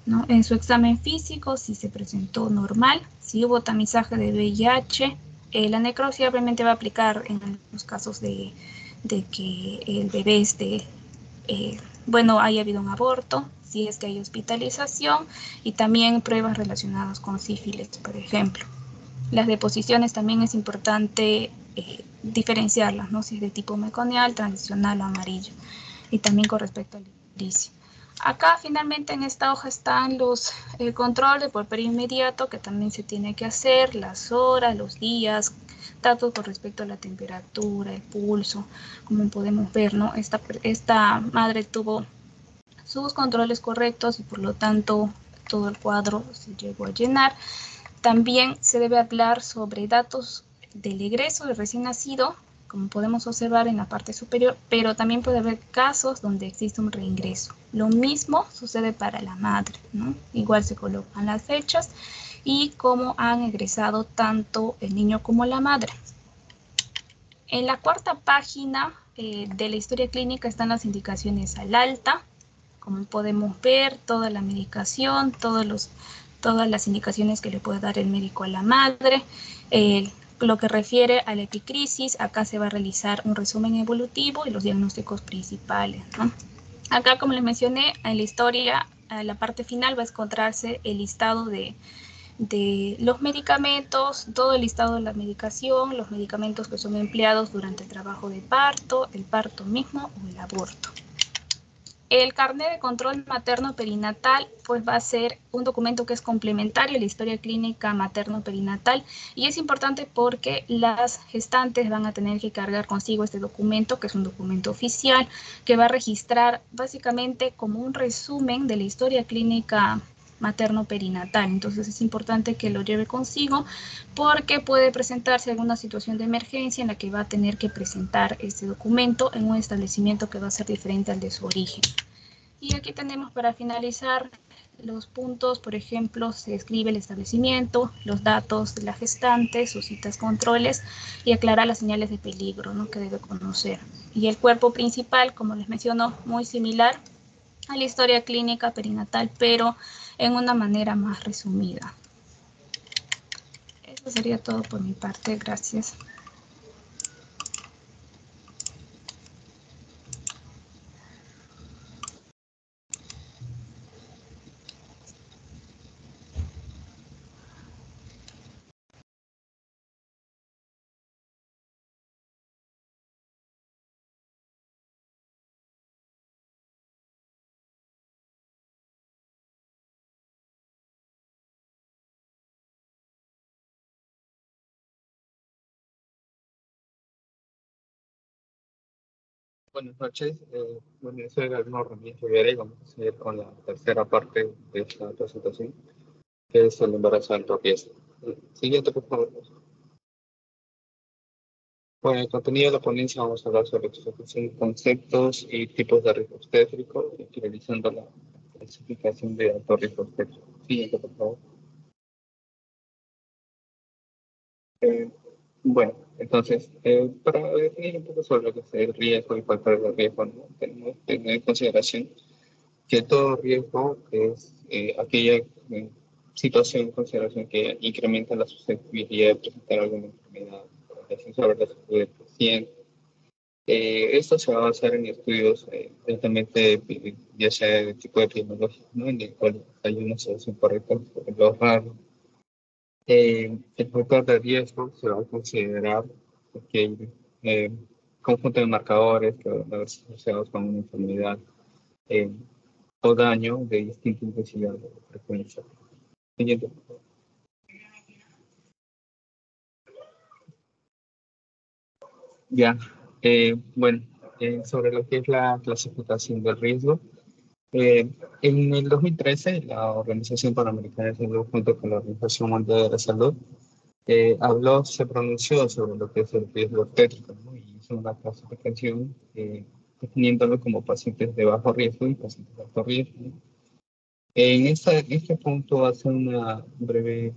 ¿no? En su examen físico, si se presentó normal, si hubo tamizaje de VIH, la necropsia obviamente va a aplicar en los casos de que el bebé haya habido un aborto, si es que hay hospitalización, y también pruebas relacionadas con sífilis, por ejemplo. Las deposiciones también es importante diferenciarlas, ¿no? Si es de tipo meconial, transicional o amarillo, y también con respecto al iricio. Acá finalmente en esta hoja están el control de puerperio inmediato que también se tiene que hacer, las horas, los días, datos con respecto a la temperatura, el pulso, como podemos ver, ¿no? Esta madre tuvo sus controles correctos y por lo tanto todo el cuadro se llegó a llenar. También se debe hablar sobre datos del egreso del recién nacido, como podemos observar en la parte superior, pero también puede haber casos donde existe un reingreso. Lo mismo sucede para la madre, ¿no? Igual se colocan las fechas y cómo han egresado tanto el niño como la madre. En la cuarta página de la historia clínica están las indicaciones al alta. Como podemos ver, toda la medicación, todas las indicaciones que le puede dar el médico a la madre. Lo que refiere a la epicrisis, acá se va a realizar un resumen evolutivo y los diagnósticos principales, ¿no? Acá, como les mencioné, en la historia, a la parte final va a encontrarse el listado de los medicamentos, todo el listado de la medicación, los medicamentos que son empleados durante el trabajo de parto, el parto mismo o el aborto. El carnet de control materno perinatal pues va a ser un documento que es complementario a la historia clínica materno perinatal y es importante porque las gestantes van a tener que cargar consigo este documento, que es un documento oficial, que va a registrar básicamente como un resumen de la historia clínica materno perinatal. Entonces es importante que lo lleve consigo porque puede presentarse alguna situación de emergencia en la que va a tener que presentar este documento en un establecimiento que va a ser diferente al de su origen. Y aquí tenemos para finalizar los puntos, por ejemplo, se escribe el establecimiento, los datos de la gestante, sus citas controles y aclarar las señales de peligro, ¿no?, que debe conocer. Y el cuerpo principal, como les menciono, muy similar a la historia clínica perinatal, pero en una manera más resumida. Eso sería todo por mi parte. Gracias. Buenas noches. Bueno, soy Gabino Ramírez Rivera y vamos a seguir con la tercera parte de esta presentación, que es el embarazo de alto riesgo. Siguiente, por favor. Bueno, el contenido de la ponencia vamos a hablar sobre conceptos y tipos de riesgo obstétrico, finalizando la clasificación de alto riesgo obstétrico. Siguiente, por favor. Bueno, entonces, para definir un poco sobre lo que es el riesgo y factores de riesgo, ¿no?, tenemos que tener en consideración que todo riesgo es aquella situación en consideración que incrementa la susceptibilidad de presentar alguna enfermedad sobre la salud del paciente. Esto se va a basar en estudios directamente, ya sea de tipo epidemiológico, ¿no?, en el cual hay una solución correcta, por ejemplo, raro. El factor de riesgo se va a considerar que hay conjunto de marcadores que van a ver asociados con una enfermedad o daño de distinta intensidad o frecuencia. Siguiente. Ya, bueno, sobre lo que es la clasificación del riesgo. En el 2013, la Organización Panamericana de Salud, junto con la Organización Mundial de la Salud, se pronunció sobre lo que es el riesgo obstétrico, ¿no?, y hizo una clasificación definiéndolo como pacientes de bajo riesgo y pacientes de alto riesgo, ¿no? En este punto hace una breve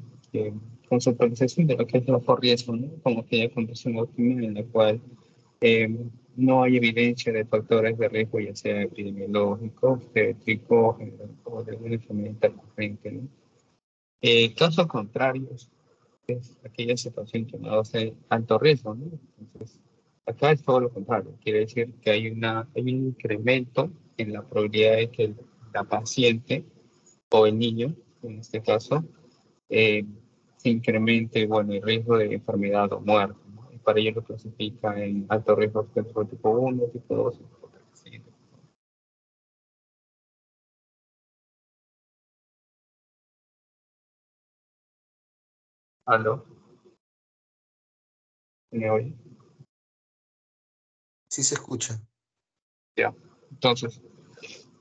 conceptualización de lo que es el bajo riesgo, ¿no?, como aquella condición óptima en la cual no hay evidencia de factores de riesgo, ya sea epidemiológico, obstétrico o de alguna enfermedad intercorrente, ¿no? Casos contrarios es aquella situación que no hace alto riesgo, ¿no? Entonces, acá es todo lo contrario. Quiere decir que hay un incremento en la probabilidad de que la paciente o el niño, en este caso, se incremente, bueno, el riesgo de enfermedad o muerte, ¿no? Y para ello lo clasifica en alto riesgo obstétrico tipo 1, tipo 2 y tipo 3. ¿Aló? ¿Me oye? Sí se escucha. Ya. Entonces,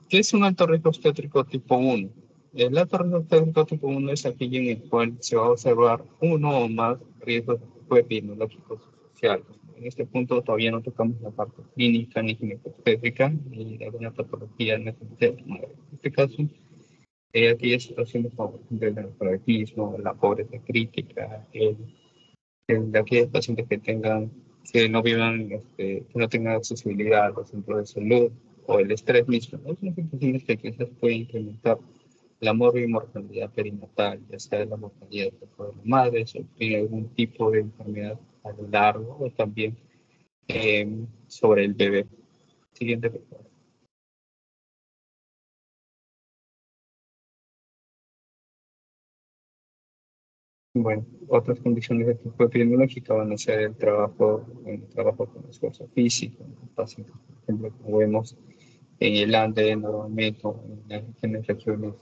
¿qué es un alto riesgo obstétrico tipo 1? El alto riesgo obstétrico tipo 1 es aquello en el cual se va a observar uno o más riesgos epidemiológicos sociales. En este punto todavía no tocamos la parte clínica ni ginecobstétrica ni alguna patología necesaria. En este caso, aquellas situaciones como el analfabetismo, la pobreza crítica, de aquellos pacientes que no vivan, que no tengan accesibilidad a los centros de salud, o el estrés mismo, ¿no? Son situaciones que quizás pueden incrementar la mortalidad perinatal, ya sea la mortalidad de la madre, sufrir algún tipo de enfermedad a lo largo, o también sobre el bebé. Siguiente, por favor. Bueno, otras condiciones de tipo epidemiológico van a ser el trabajo con esfuerzo físico, pacientes, por ejemplo, como vemos, En el Ande, normalmente, en las regiones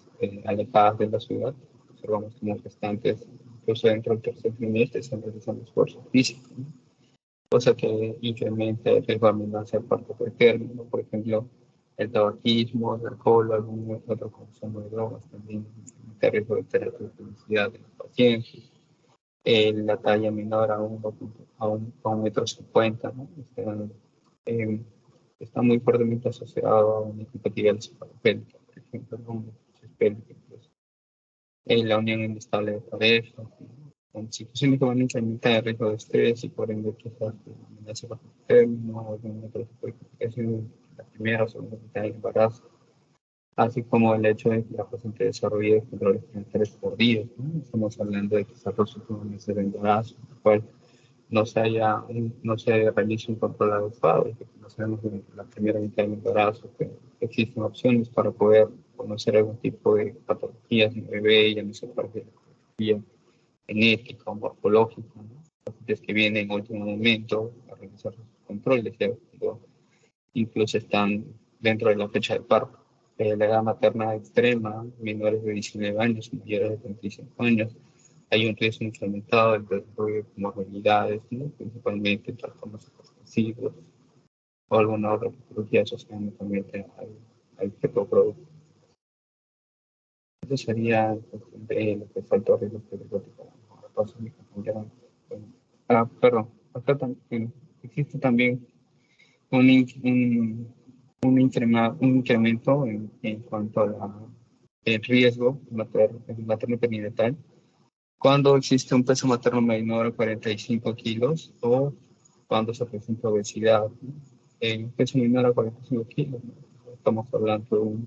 alejadas de la ciudad, observamos como gestantes, incluso dentro del tercer trimestre, están realizando esfuerzo físico, ¿no? Cosa que incrementa el riesgo de amenaza del parto preterno, por ejemplo, el tabaquismo, el alcohol, algún otro consumo de drogas también incrementa el riesgo de teratogeneidad de los pacientes. La talla menor a un metro 50, ¿no? Está muy fuertemente asociado a una incompatibilidad cefalopélvica, por ejemplo, ¿no? La unión inestable de pareja, con situaciones que van a incrementar el riesgo de estrés y por ende quizás amenaza bajo término o alguna otra tipo de complicación en la primera o segunda mitad del embarazo, así como el hecho de que la paciente desarrolle controles prenatales por días, ¿no? Estamos hablando de quizás los últimos meses de embarazo, en el cual no se realiza un control adecuado, y que no sabemos en la primera mitad del embarazo que existen opciones para poder conocer algún tipo de patologías en el bebé, ya no se parte de patología genética o morfológica, ¿no? Pacientes que vienen en último momento a realizar sus controles, ya incluso están dentro de la fecha de parto. La edad materna extrema, menores de 19 años, mayores de 35 años, hay un riesgo incrementado del desarrollo de comorbilidades, ¿no? Principalmente trastornos hipertensivos o alguna otra patología asociada también al feto-producto. Eso sería de lo que faltó de los periódicos. Ahora paso a mi compañera. Perdón, acá también existe también un incremento en cuanto al riesgo materno perinatal cuando existe un peso materno menor a 45 kilos o cuando se presenta obesidad, ¿no? En peso menor a 45 kilos, ¿no? Estamos hablando de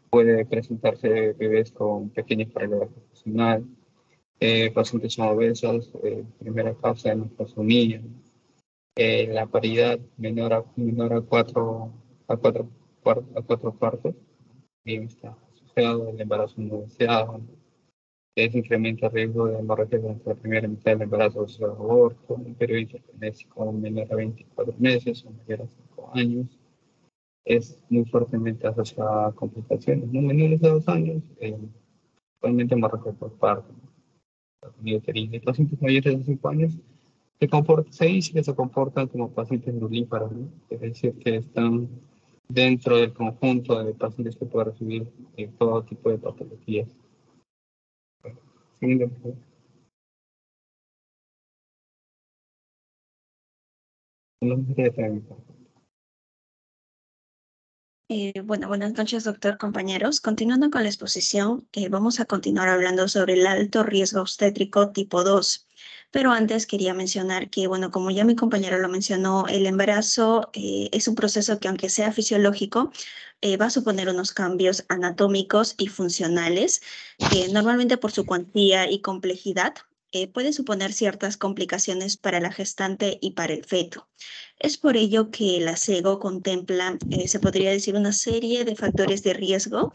puede presentarse bebés con pequeña parálisis gestacional, pacientes son obesos, primera causa de nefrostomía, la paridad menor a cuatro partos, bien está asociado al embarazo no deseado, se incrementa el riesgo de hemorragia durante la primera mitad del embarazo asociado al aborto, un periodo intergenésico menor a 24 meses o mayor a 5 años, es muy fuertemente asociada a complicaciones, ¿no? Menores de 2 años, actualmente hemorragia por parto, ¿no? Y pacientes mayores de 5 años se dice que se comportan como pacientes nulíparos, ¿no? Es decir, que están dentro del conjunto de pacientes que pueden recibir todo tipo de patologías. Bueno, buenas noches, doctor, compañeros. Continuando con la exposición, vamos a continuar hablando sobre el alto riesgo obstétrico tipo 2. Pero antes quería mencionar que, bueno, como ya mi compañero lo mencionó, el embarazo es un proceso que, aunque sea fisiológico, va a suponer unos cambios anatómicos y funcionales que normalmente por su cuantía y complejidad puede suponer ciertas complicaciones para la gestante y para el feto. Es por ello que la SEGO contempla, se podría decir, una serie de factores de riesgo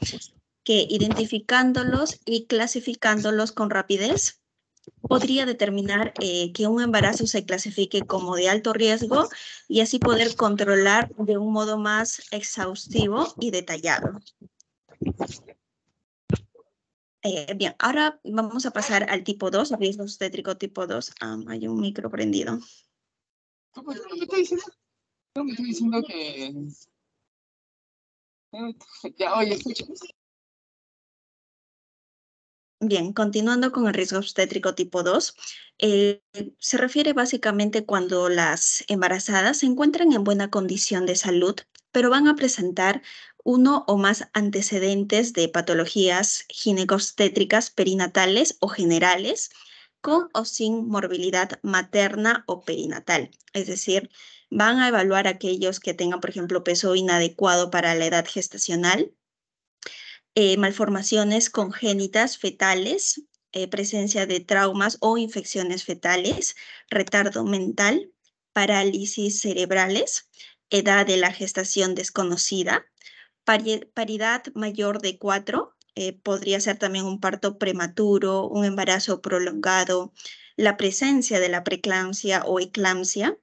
que, identificándolos y clasificándolos con rapidez, podría determinar que un embarazo se clasifique como de alto riesgo y así poder controlar de un modo más exhaustivo y detallado. Bien, ahora vamos a pasar al tipo 2, al riesgo obstétrico tipo 2. Hay un micro prendido. ¿Cómo me está diciendo? No me está diciendo que... Ya, oye, escucha. Bien, continuando con el riesgo obstétrico tipo 2, se refiere básicamente cuando las embarazadas se encuentran en buena condición de salud, pero van a presentar uno o más antecedentes de patologías ginecobstétricas perinatales o generales, con o sin morbilidad materna o perinatal. Es decir, van a evaluar aquellos que tengan, por ejemplo, peso inadecuado para la edad gestacional, malformaciones congénitas fetales, presencia de traumas o infecciones fetales, retardo mental, parálisis cerebrales, edad de la gestación desconocida, paridad mayor de 4, podría ser también un parto prematuro, un embarazo prolongado, la presencia de la preeclampsia o eclampsia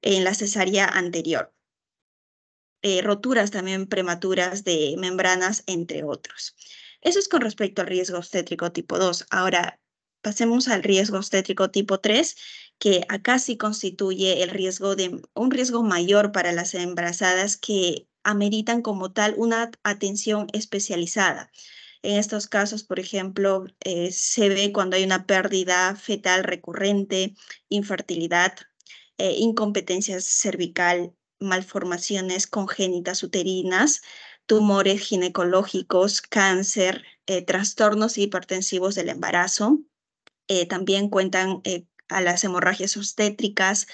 en la cesárea anterior. roturas también prematuras de membranas, entre otros. Eso es con respecto al riesgo obstétrico tipo 2. Ahora, pasemos al riesgo obstétrico tipo 3, que acá sí constituye un riesgo mayor para las embarazadas que ameritan como tal una atención especializada. En estos casos, por ejemplo, se ve cuando hay una pérdida fetal recurrente, infertilidad, incompetencia cervical, malformaciones congénitas uterinas, tumores ginecológicos, cáncer, trastornos hipertensivos del embarazo. También cuentan a las hemorragias obstétricas,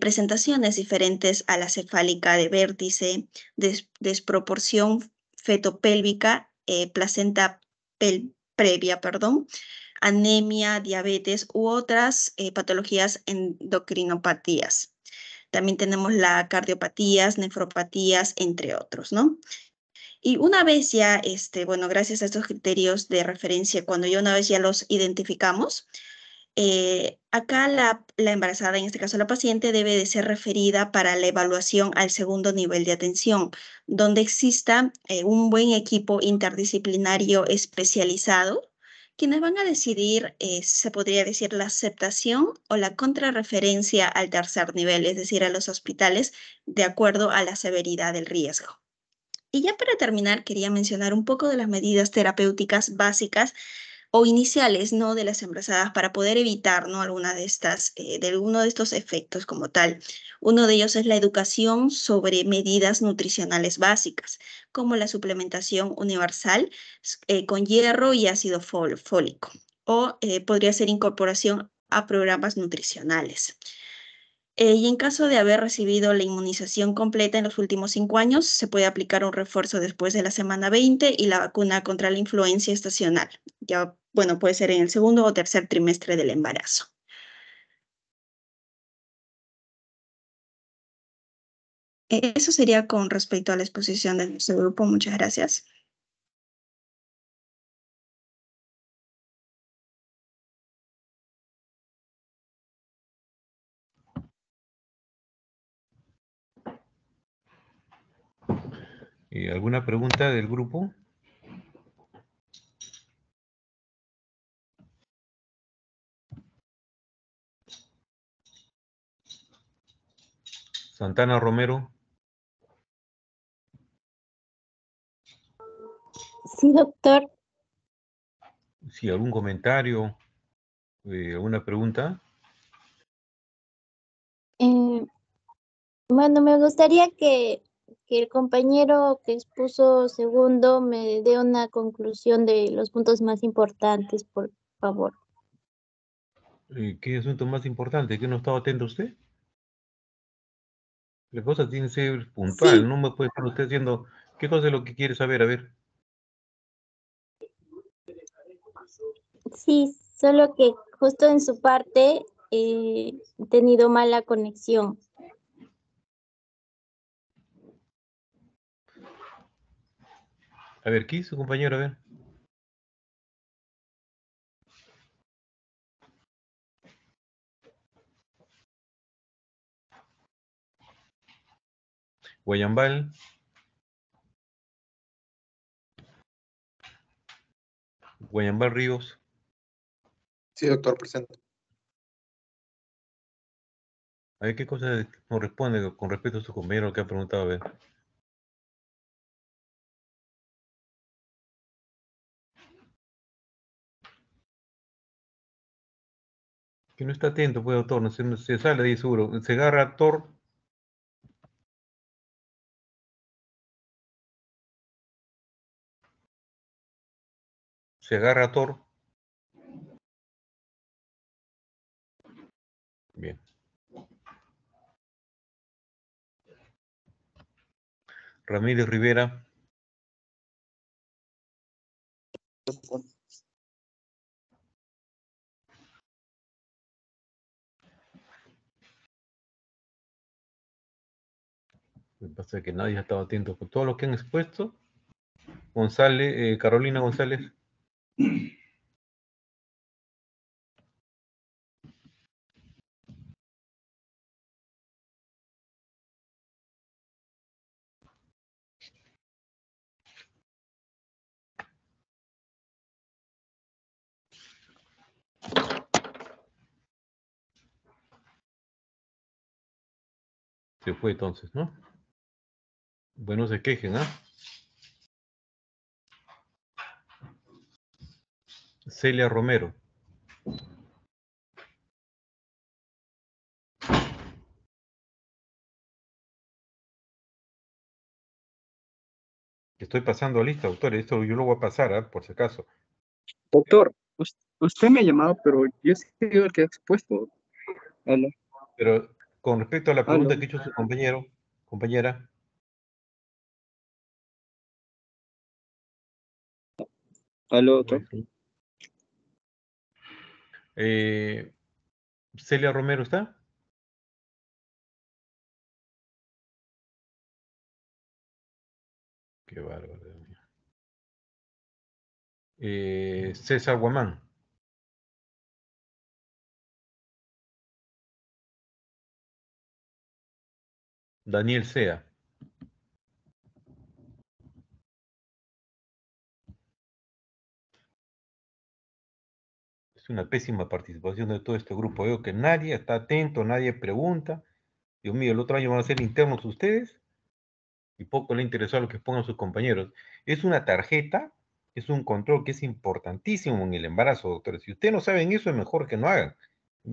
presentaciones diferentes a la cefálica de vértice, desproporción fetopélvica, placenta previa, perdón, anemia, diabetes u otras patologías endocrinopatías. También tenemos la cardiopatías, nefropatías, entre otros, ¿no? Y una vez ya, bueno, gracias a estos criterios de referencia, cuando ya una vez ya los identificamos, acá la embarazada, en este caso la paciente, debe de ser referida para la evaluación al segundo nivel de atención, donde exista un buen equipo interdisciplinario especializado, quienes van a decidir, se podría decir, la aceptación o la contrarreferencia al tercer nivel, es decir, a los hospitales, de acuerdo a la severidad del riesgo. Y ya para terminar, quería mencionar un poco de las medidas terapéuticas básicas o iniciales, ¿no? De las embarazadas para poder evitar, ¿no? Alguna de estas, de alguno de estos efectos como tal. Uno de ellos es la educación sobre medidas nutricionales básicas, como la suplementación universal con hierro y ácido fólico, o podría ser incorporación a programas nutricionales. Y en caso de haber recibido la inmunización completa en los últimos 5 años, se puede aplicar un refuerzo después de la semana 20 y la vacuna contra la influencia estacional. Ya, bueno, puede ser en el segundo o tercer trimestre del embarazo. Eso sería con respecto a la exposición de nuestro grupo. Muchas gracias. ¿Alguna pregunta del grupo? Santana Romero. Sí, doctor. Sí, algún comentario, alguna pregunta. Bueno, me gustaría que el compañero que expuso segundo me dé una conclusión de los puntos más importantes, por favor. ¿Qué asunto más importante? ¿Que no estaba atento usted? La cosa tiene que ser puntual, Sí, no me puede estar usted haciendo... ¿Qué cosa es lo que quiere saber? A ver. sí, solo que justo en su parte he tenido mala conexión. A ver, ¿qué hizo, compañero? A ver. Guayambal. Guayambal Ríos. Sí, doctor, presente. A ver, ¿qué cosa nos responde con respecto a su compañero que ha preguntado? A ver. Que no está atento, pues, doctor, no se sale de ahí seguro. Se agarra actor. Se agarra actor. Bien. Ramírez Rivera. Me pasa que nadie ha estado atento con todo lo que han expuesto. González, Carolina González. Se fue entonces, ¿no? Bueno, se quejen, ¿ah? Celia Romero. Estoy pasando lista, doctor. Esto yo lo voy a pasar, ¿ah? Por si acaso. Doctor, usted me ha llamado, pero yo he sido el que ha expuesto. Aló, Pero con respecto a la pregunta aló, que hizo su compañero, compañera, aló, doctor. Celia Romero, ¿está? Qué bárbaro. César Guamán. Daniel Sea. Es una pésima participación de todo este grupo. Veo que nadie está atento, nadie pregunta. Dios mío, el otro año van a ser internos ustedes y poco le interesó a lo que pongan sus compañeros. Es una tarjeta, es un control que es importantísimo en el embarazo, doctores. Si ustedes no saben eso, es mejor que no hagan.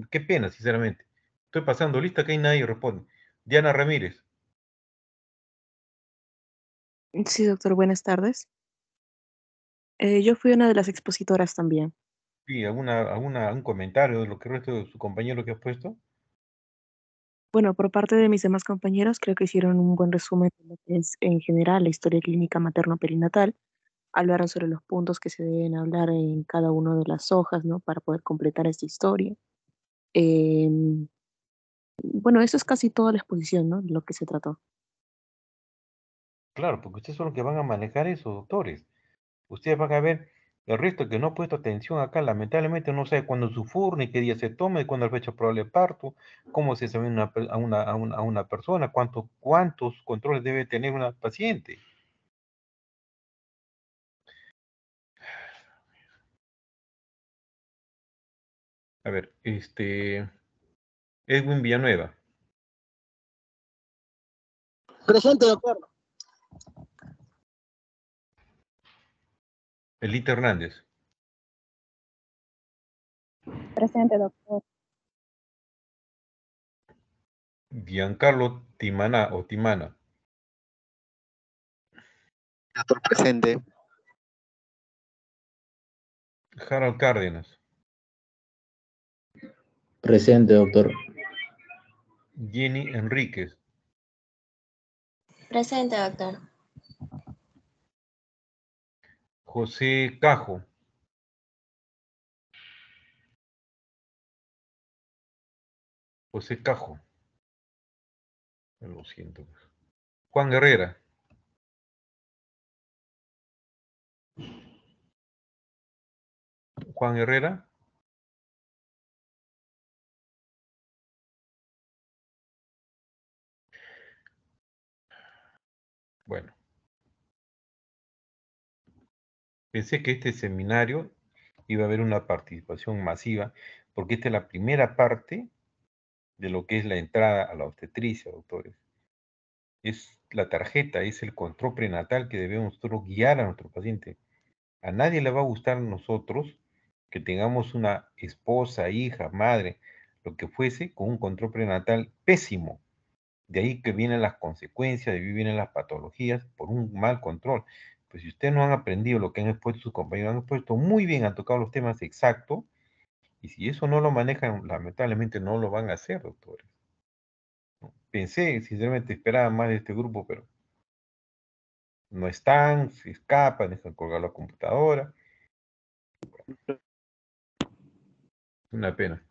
Qué pena, sinceramente. Estoy pasando lista que ahí nadie responde. Diana Ramírez. Sí, doctor, buenas tardes. Yo fui una de las expositoras también. Sí, ¿un comentario de lo que el resto de su compañero que ha puesto? Bueno, por parte de mis demás compañeros, creo que hicieron un buen resumen de lo que es en general la historia clínica materno-perinatal. Hablaron sobre los puntos que se deben hablar en cada una de las hojas, ¿no? Para poder completar esta historia. Em, bueno, eso es casi toda la exposición, ¿no? Lo que se trató. Claro, porque ustedes son los que van a manejar eso, doctores. Ustedes van a ver el resto que no ha puesto atención acá, lamentablemente no sabe cuándo su furno y qué día se toma y cuándo es la fecha probable de parto, cómo se examina a una persona, cuántos controles debe tener una paciente. A ver, Edwin Villanueva. Presente, doctor. Elita Hernández. Presente, doctor. Giancarlo Timana o Timana. Doctor presente. Harold Cárdenas. Presente, doctor. Jenny Enríquez. Presente, doctor. José Cajo. José Cajo. Lo siento. Juan Herrera. Juan Herrera. Bueno. Pensé que este seminario iba a haber una participación masiva, porque esta es la primera parte de lo que es la entrada a la obstetricia, doctores. Es la tarjeta, es el control prenatal que debemos nosotros guiar a nuestro paciente. A nadie le va a gustar a nosotros que tengamos una esposa, hija, madre, lo que fuese, con un control prenatal pésimo. De ahí que vienen las consecuencias, de ahí vienen las patologías por un mal control. Pues si ustedes no han aprendido lo que han expuesto sus compañeros, han expuesto muy bien, han tocado los temas exactos, y si eso no lo manejan, lamentablemente no lo van a hacer, doctores. Pensé, sinceramente, esperaba más de este grupo, pero no están, se escapan, dejan colgar la computadora. Una pena.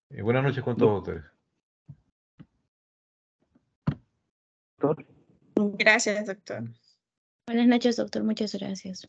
Buenas noches con todos, doctores. Gracias, doctor. Buenas noches, doctor. Muchas gracias.